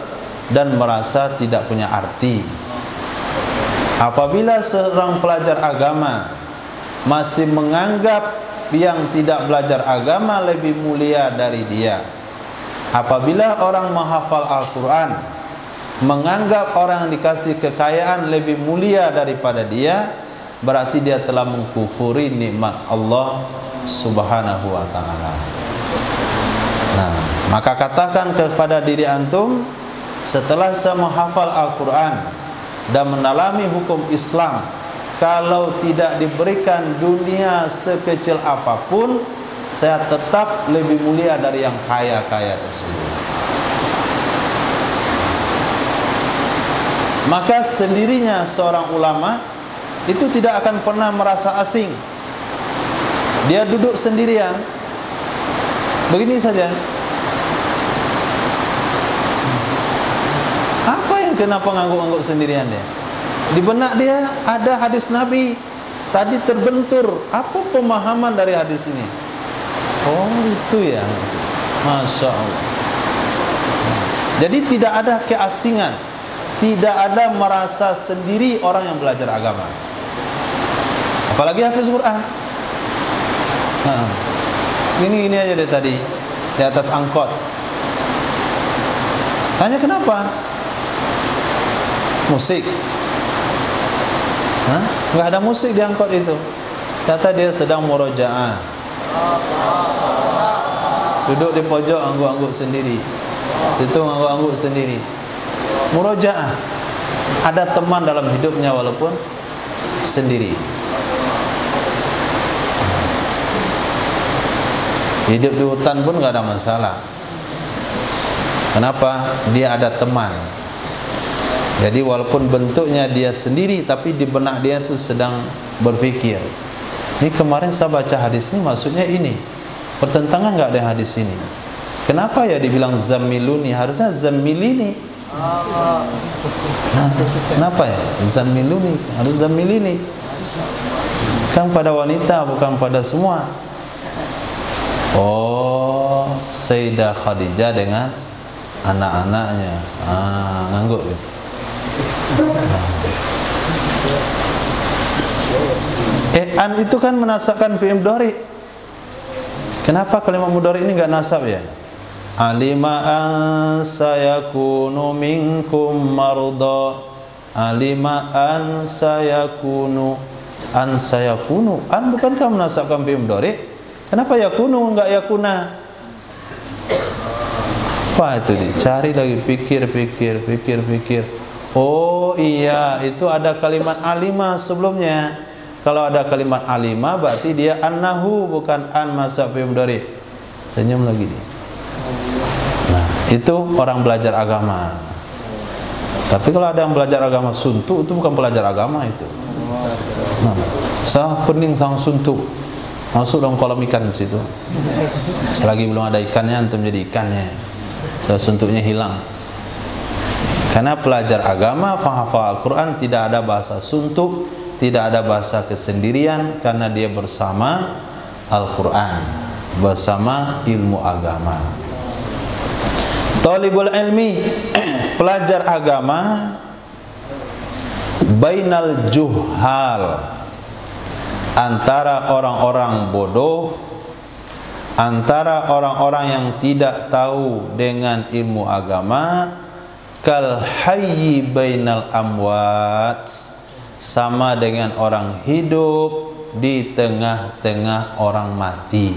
dan merasa tidak punya arti. Apabila seorang pelajar agama masih menganggap yang tidak belajar agama lebih mulia dari dia, apabila orang menghafal Al-Quran menganggap orang yang dikasih kekayaan lebih mulia daripada dia, berarti dia telah mengkufuri nikmat Allah Subhanahu wa ta'ala. Nah, maka katakan kepada diri antum, setelah saya menghafal Al-Quran dan mendalami hukum Islam, kalau tidak diberikan dunia sekecil apapun, saya tetap lebih mulia dari yang kaya-kaya tersebut. Maka sendirinya seorang ulama itu tidak akan pernah merasa asing. Dia duduk sendirian begini saja. Apa yang kenapa ngangguk-ngangguk sendirian dia? Di benak dia ada hadis Nabi. Tadi terbentur, apa pemahaman dari hadis ini? Oh, itu ya. Masya Allah. Jadi tidak ada keasingan, tidak ada merasa sendiri orang yang belajar agama. Apalagi hafiz Quran. Nah, ini aja deh tadi di atas angkot. Tanya kenapa? Musik. Nggak ada musik di angkot itu. Kata dia sedang murojaah. Duduk di pojok angguk-angguk sendiri. Itu angguk-angguk sendiri. Murojaah. Ada teman dalam hidupnya walaupun sendiri. Hidup di hutan pun nggak ada masalah. Kenapa? Dia ada teman. Jadi walaupun bentuknya dia sendiri, tapi di benak dia tuh sedang berpikir. Ini kemarin saya baca hadis ini, maksudnya ini. Pertentangan nggak dengan hadis ini? Kenapa ya dibilang zammiluni? Harusnya zammilini. Nah, kenapa ya zammiluni? Harus zammilini. Kan pada wanita, bukan pada semua. Oh, Sayyidah Khadijah dengan anak-anaknya. Ngangguk gitu. An itu kan menasabkan fi'il mudhari. Kenapa kalimat mudhari ini enggak nasab ya? Alima an sayakunu minkum marda. Alima an sayakunu. An sayakunu. An bukankah menasabkan fi'il mudhari? Kenapa yakunu enggak yakuna? Apa itu? Dicari lagi, pikir. Oh iya, itu ada kalimat alima sebelumnya. Kalau ada kalimat alima berarti dia annahu, bukan an masab fi'il mudhari. Senyum lagi dia. Nah, itu orang belajar agama. Tapi kalau ada yang belajar agama suntuk, itu bukan belajar agama itu. Nah, saya pening sang suntuk. Masuk dalam kolam ikan di situ. Selagi belum ada ikannya, antum jadi ikannya. Saya suntuknya hilang. Karena pelajar agama, penghafal Al-Quran, tidak ada bahasa suntuk, tidak ada bahasa kesendirian, karena dia bersama Al-Quran, bersama ilmu agama. Talibul ilmi, pelajar agama, bainal juhal, antara orang-orang bodoh, antara orang-orang yang tidak tahu dengan ilmu agama, kal hayyi bainal amwat, sama dengan orang hidup di tengah-tengah orang mati.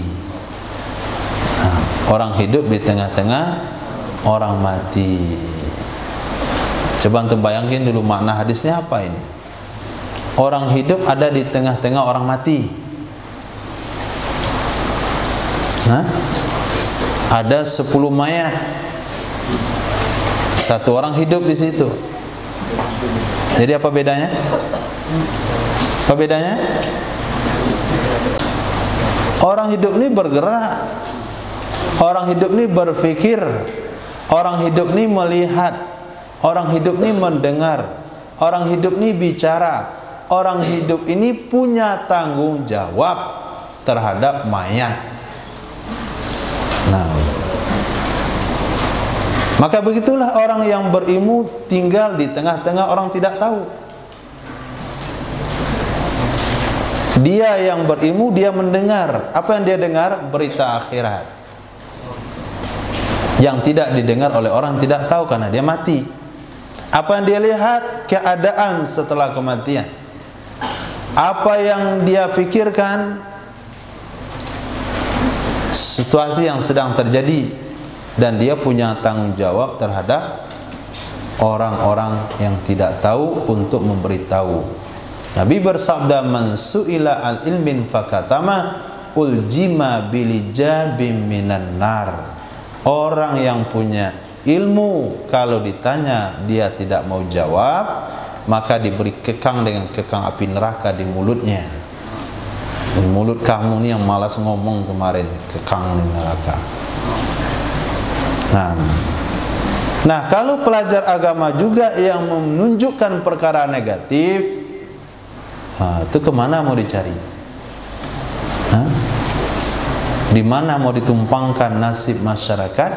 Nah, orang hidup di tengah-tengah orang mati. Coba antum bayangin dulu makna hadisnya apa ini? Orang hidup ada di tengah-tengah orang mati. Ada 10 mayat. Satu orang hidup di situ. Jadi apa bedanya? Apa bedanya? Orang hidup ini bergerak, orang hidup ini berpikir, orang hidup ini melihat, orang hidup ini mendengar, orang hidup ini bicara, orang hidup ini punya tanggung jawab terhadap mayat. Nah, maka begitulah orang yang berilmu tinggal di tengah-tengah orang tidak tahu. Dia yang berilmu, dia mendengar. Apa yang dia dengar? Berita akhirat. Yang tidak didengar oleh orang tidak tahu karena dia mati. Apa yang dia lihat? Keadaan setelah kematian. Apa yang dia pikirkan? Situasi yang sedang terjadi. Dan dia punya tanggung jawab terhadap orang-orang yang tidak tahu untuk memberitahu. Nabi bersabda, man su'ila al ilmin fakatama uljima bilijabim minan nar. Orang yang punya ilmu kalau ditanya dia tidak mau jawab, maka diberi kekang dengan kekang api neraka di mulutnya. Mulut kamu ni yang malas ngomong kemarin, kekang di neraka. Nah, kalau pelajar agama juga yang menunjukkan perkara negatif, itu kemana mau dicari? Di mana mau ditumpangkan nasib masyarakat?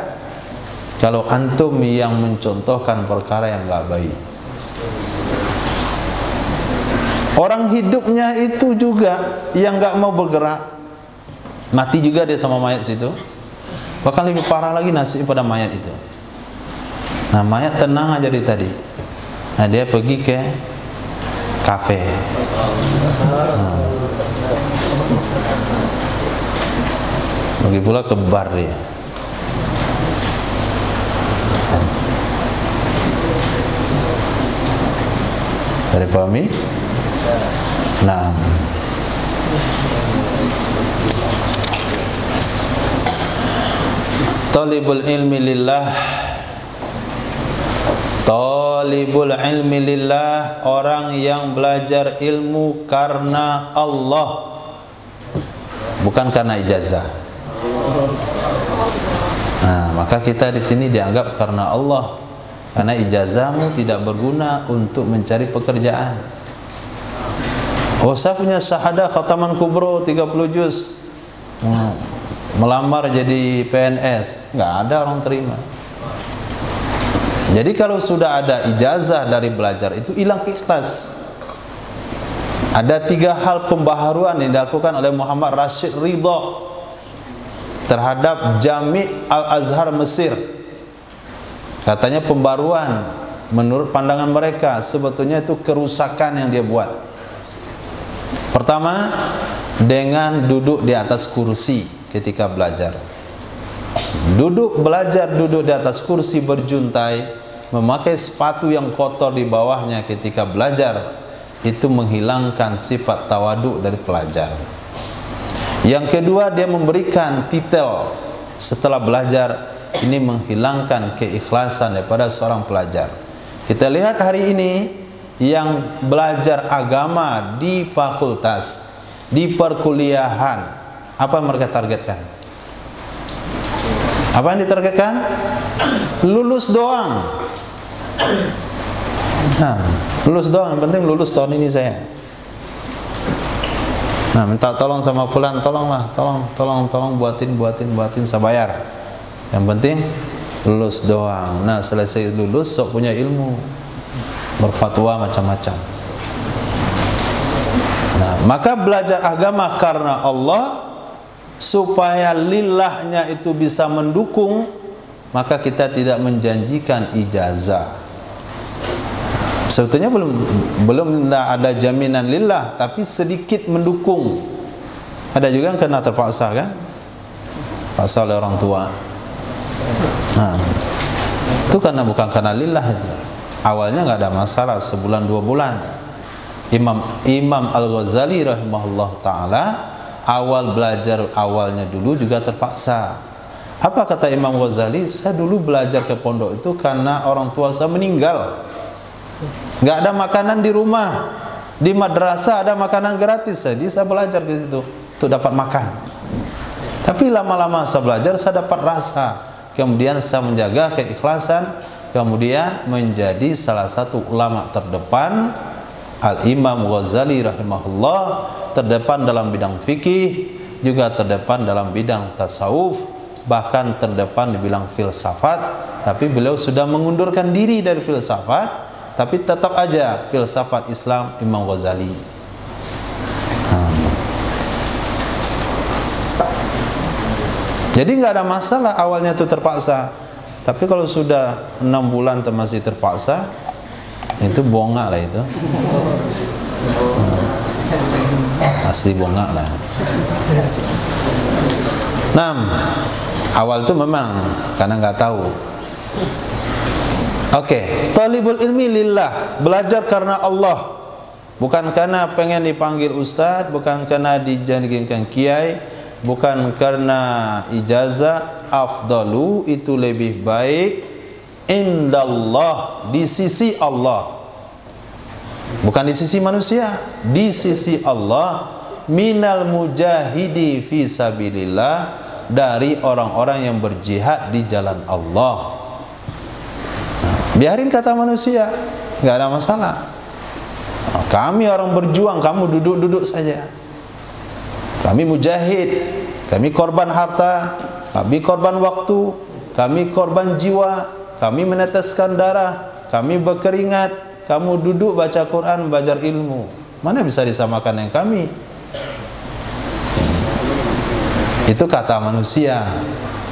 Kalau antum yang mencontohkan perkara yang enggak baik. Orang hidupnya itu juga yang enggak mau bergerak, mati juga dia sama mayat situ. Bahkan lebih parah lagi nasib pada mayat itu. Nah, mayat tenang aja dari tadi. Nah, dia pergi ke kafe. Pergi pula ke bar dia. Dari pahami? Nah, talibul ilmi lillah. Talibul ilmi lillah, orang yang belajar ilmu karena Allah, bukan karena ijazah. Nah, maka kita di sini dianggap karena Allah, karena ijazahmu tidak berguna untuk mencari pekerjaan. Oh, saya punya syahadah khataman kubro 30 juz, melamar jadi PNS, nggak ada orang terima. Jadi kalau sudah ada ijazah dari belajar itu hilang ikhlas. Ada 3 hal pembaharuan yang dilakukan oleh Muhammad Rashid Ridha terhadap Jami' Al-Azhar Mesir. Katanya pembaruan menurut pandangan mereka, sebetulnya itu kerusakan yang dia buat. Pertama, dengan duduk di atas kursi ketika belajar. Duduk belajar, duduk di atas kursi berjuntai, memakai sepatu yang kotor di bawahnya ketika belajar, itu menghilangkan sifat tawaduk dari pelajar. Yang kedua, dia memberikan titel setelah belajar, ini menghilangkan keikhlasan daripada seorang pelajar. Kita lihat hari ini yang belajar agama di fakultas, di perkuliahan, apa yang mereka targetkan? Apa yang ditargetkan? Lulus doang. Nah, lulus doang, yang penting lulus tahun ini saya. Nah, minta tolong sama fulan, tolonglah, tolong buatin saya bayar. Yang penting lulus doang. Nah, selesai lulus sok punya ilmu, berfatwa macam-macam. Nah, maka belajar agama karena Allah supaya lillahnya itu bisa mendukung, maka kita tidak menjanjikan ijazah. Sebetulnya belum ada jaminan lillah, tapi sedikit mendukung. Ada juga yang kena terpaksa, kan? Paksa oleh orang tua. Nah, itu karena bukan karena lillah itu. Awalnya nggak ada masalah, sebulan 2 bulan. Imam Al-Ghazali rahimahullah ta'ala awal belajar awalnya dulu juga terpaksa. Apa kata Imam Ghazali? Saya dulu belajar ke pondok itu karena orang tua saya meninggal. nggak ada makanan di rumah, di madrasah ada makanan gratis, jadi saya belajar di situ untuk dapat makan. Tapi lama-lama saya belajar, saya dapat rasa, kemudian saya menjaga keikhlasan, kemudian menjadi salah satu ulama terdepan, Al-Imam Ghazali rahimahullah, terdepan dalam bidang fikih, juga terdepan dalam bidang tasawuf, bahkan terdepan di bidang filsafat. Tapi beliau sudah mengundurkan diri dari filsafat, tapi tetap aja filsafat Islam Imam Ghazali. Jadi nggak ada masalah awalnya itu terpaksa, tapi kalau sudah 6 bulan masih terpaksa, itu bongak lah itu. Asli bongak lah. 6. Awal itu memang karena nggak tahu. Oke, talibul ilmi lillah, belajar karena Allah, bukan karena pengen dipanggil ustaz, bukan karena dijadikan kiai, bukan karena ijazah. Afdalu, itu lebih baik, indallah, di sisi Allah, bukan di sisi manusia, di sisi Allah, minal mujahidi fi sabilillah, dari orang-orang yang berjihad di jalan Allah. Biarin kata manusia, nggak ada masalah. Kami orang berjuang, kamu duduk-duduk saja. Kami mujahid, kami korban harta, kami korban waktu, kami korban jiwa, kami meneteskan darah, kami berkeringat, kamu duduk baca Quran, belajar ilmu. Mana bisa disamakan dengan kami? Itu kata manusia.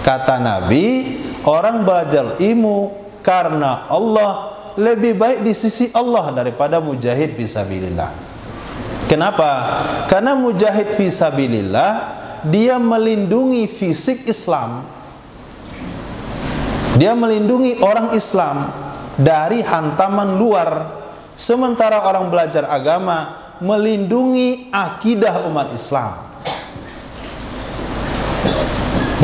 Kata Nabi, orang belajar ilmu karena Allah lebih baik di sisi Allah daripada mujahid fisabilillah. Kenapa? Karena mujahid fisabilillah, dia melindungi fisik Islam, dia melindungi orang Islam dari hantaman luar. Sementara orang belajar agama melindungi akidah umat Islam,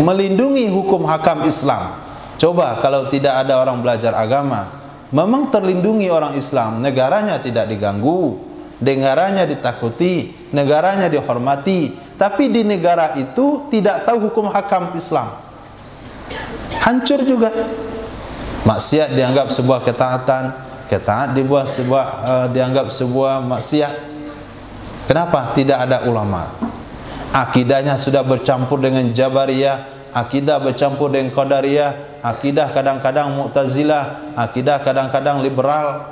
melindungi hukum hakam Islam. Coba kalau tidak ada orang belajar agama, memang terlindungi orang Islam, negaranya tidak diganggu, negaranya ditakuti, negaranya dihormati. Tapi di negara itu tidak tahu hukum hakam Islam, hancur juga. Maksiat dianggap sebuah ketaatan, ketaat dianggap sebuah maksiat. Kenapa? Tidak ada ulama. Akidahnya sudah bercampur dengan Jabariyah, akidah bercampur dengan Qadariyah, akidah kadang-kadang Mu'tazilah, akidah kadang-kadang liberal.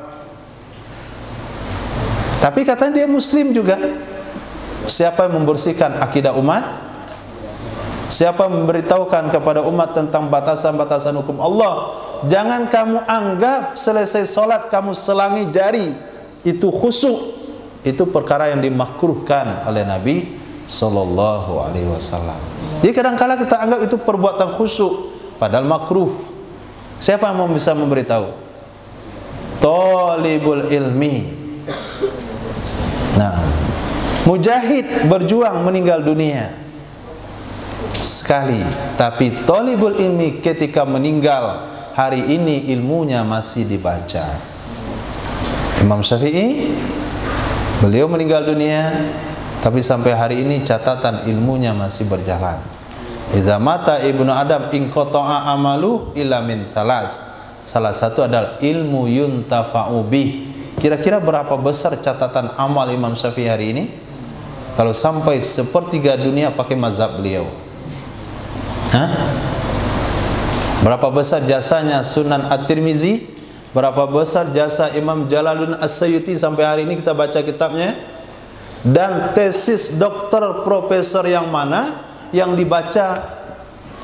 Tapi katanya dia muslim juga. Siapa yang membersihkan akidah umat? Siapa yang memberitahukan kepada umat tentang batasan-batasan hukum Allah? Jangan kamu anggap selesai sholat kamu selangi jari, itu khusyuk. Itu perkara yang dimakruhkan oleh Nabi Sallallahu Alaihi Wasallam. Jadi kadang-kala kita anggap itu perbuatan khusyuk, padahal makruh. Siapa yang bisa memberitahu? Talibul ilmi. Nah, mujahid berjuang meninggal dunia sekali, tapi talibul ilmi ketika meninggal hari ini ilmunya masih dibaca. Imam Syafi'i, beliau meninggal dunia, tapi sampai hari ini catatan ilmunya masih berjalan. Idza mata ibnu Adam in qata'a amalu illa min thalas. Salah satu adalah ilmu yuntafa'u bih. Kira-kira berapa besar catatan amal Imam Syafi'i hari ini? Kalau sampai sepertiga dunia pakai mazhab beliau. Hah? Berapa besar jasanya Sunan At-Tirmizi? Berapa besar jasa Imam Jalaluddin As-Suyuti sampai hari ini kita baca kitabnya? Dan tesis doktor profesor yang mana yang dibaca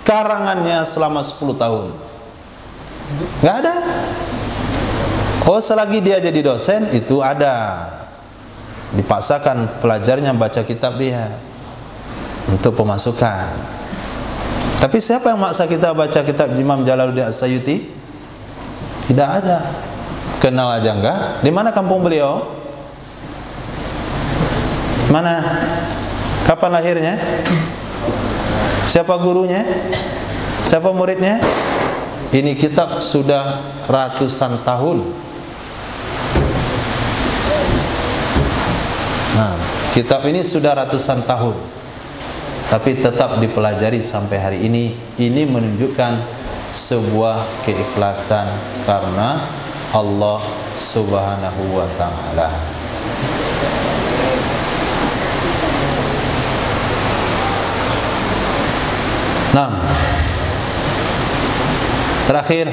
karangannya selama 10 tahun? Nggak ada. Oh, selagi dia jadi dosen itu ada. Dipaksakan pelajarnya baca kitab dia untuk pemasukan. Tapi siapa yang maksa kita baca kitab Imam Jalaluddin As-Suyuti? Tidak ada. Kenal aja enggak? Di mana kampung beliau? Mana? Kapan lahirnya? Siapa gurunya? Siapa muridnya? Ini kitab sudah ratusan tahun. Nah, kitab ini sudah ratusan tahun, tapi tetap dipelajari sampai hari ini. Ini menunjukkan sebuah keikhlasan karena Allah Subhanahu wa ta'ala. Nah, terakhir,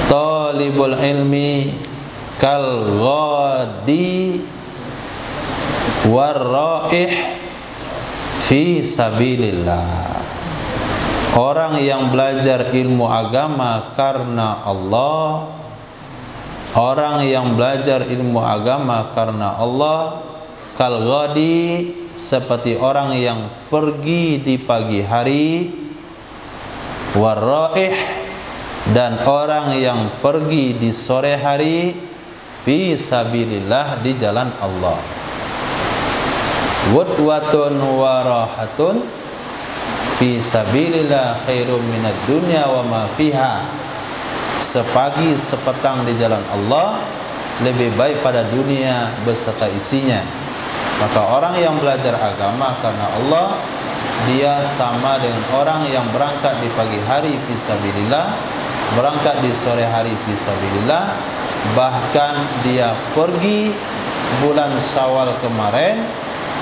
talibul ilmi kal ghadi warraih fi sabilillah. Orang yang belajar ilmu agama karena Allah, orang yang belajar ilmu agama karena Allah, kal ghadi, seperti orang yang pergi di pagi hari, warraih, dan orang yang pergi di sore hari, fi sabilillah, di jalan Allah. Wudwatun warahatun fi sabilillah khairum minad dunya wa ma fiha. Sepagi sepetang di jalan Allah lebih baik pada dunia beserta isinya. Maka orang yang belajar agama karena Allah, dia sama dengan orang yang berangkat di pagi hari fi sabilillah, berangkat di sore hari fi sabilillah, bahkan dia pergi bulan Syawal kemarin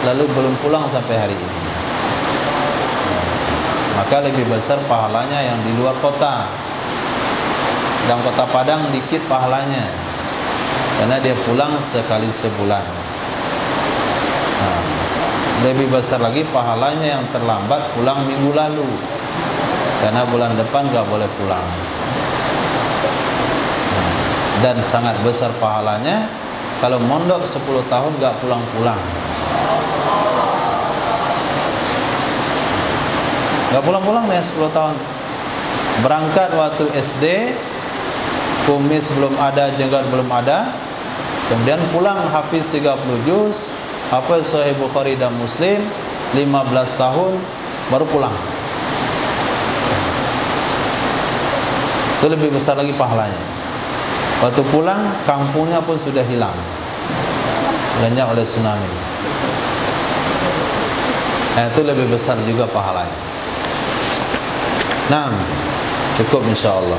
lalu belum pulang sampai hari ini. Maka lebih besar pahalanya yang di luar kota. Dalam kota Padang dikit pahalanya, karena dia pulang sekali sebulan. Nah, lebih besar lagi pahalanya yang terlambat pulang minggu lalu, karena bulan depan gak boleh pulang. Nah, dan sangat besar pahalanya kalau mondok 10 tahun gak pulang-pulang. Gak pulang-pulang ya 10 tahun. Berangkat waktu SD, kumis belum ada, jenggot belum ada, kemudian pulang hafiz 30 juz, hafiz Sahih Bukhari dan Muslim 15 tahun, baru pulang. Itu lebih besar lagi pahalanya. Waktu pulang, kampungnya pun sudah hilang, lenyap oleh tsunami. Itu lebih besar juga pahalanya. Nah, cukup insyaAllah.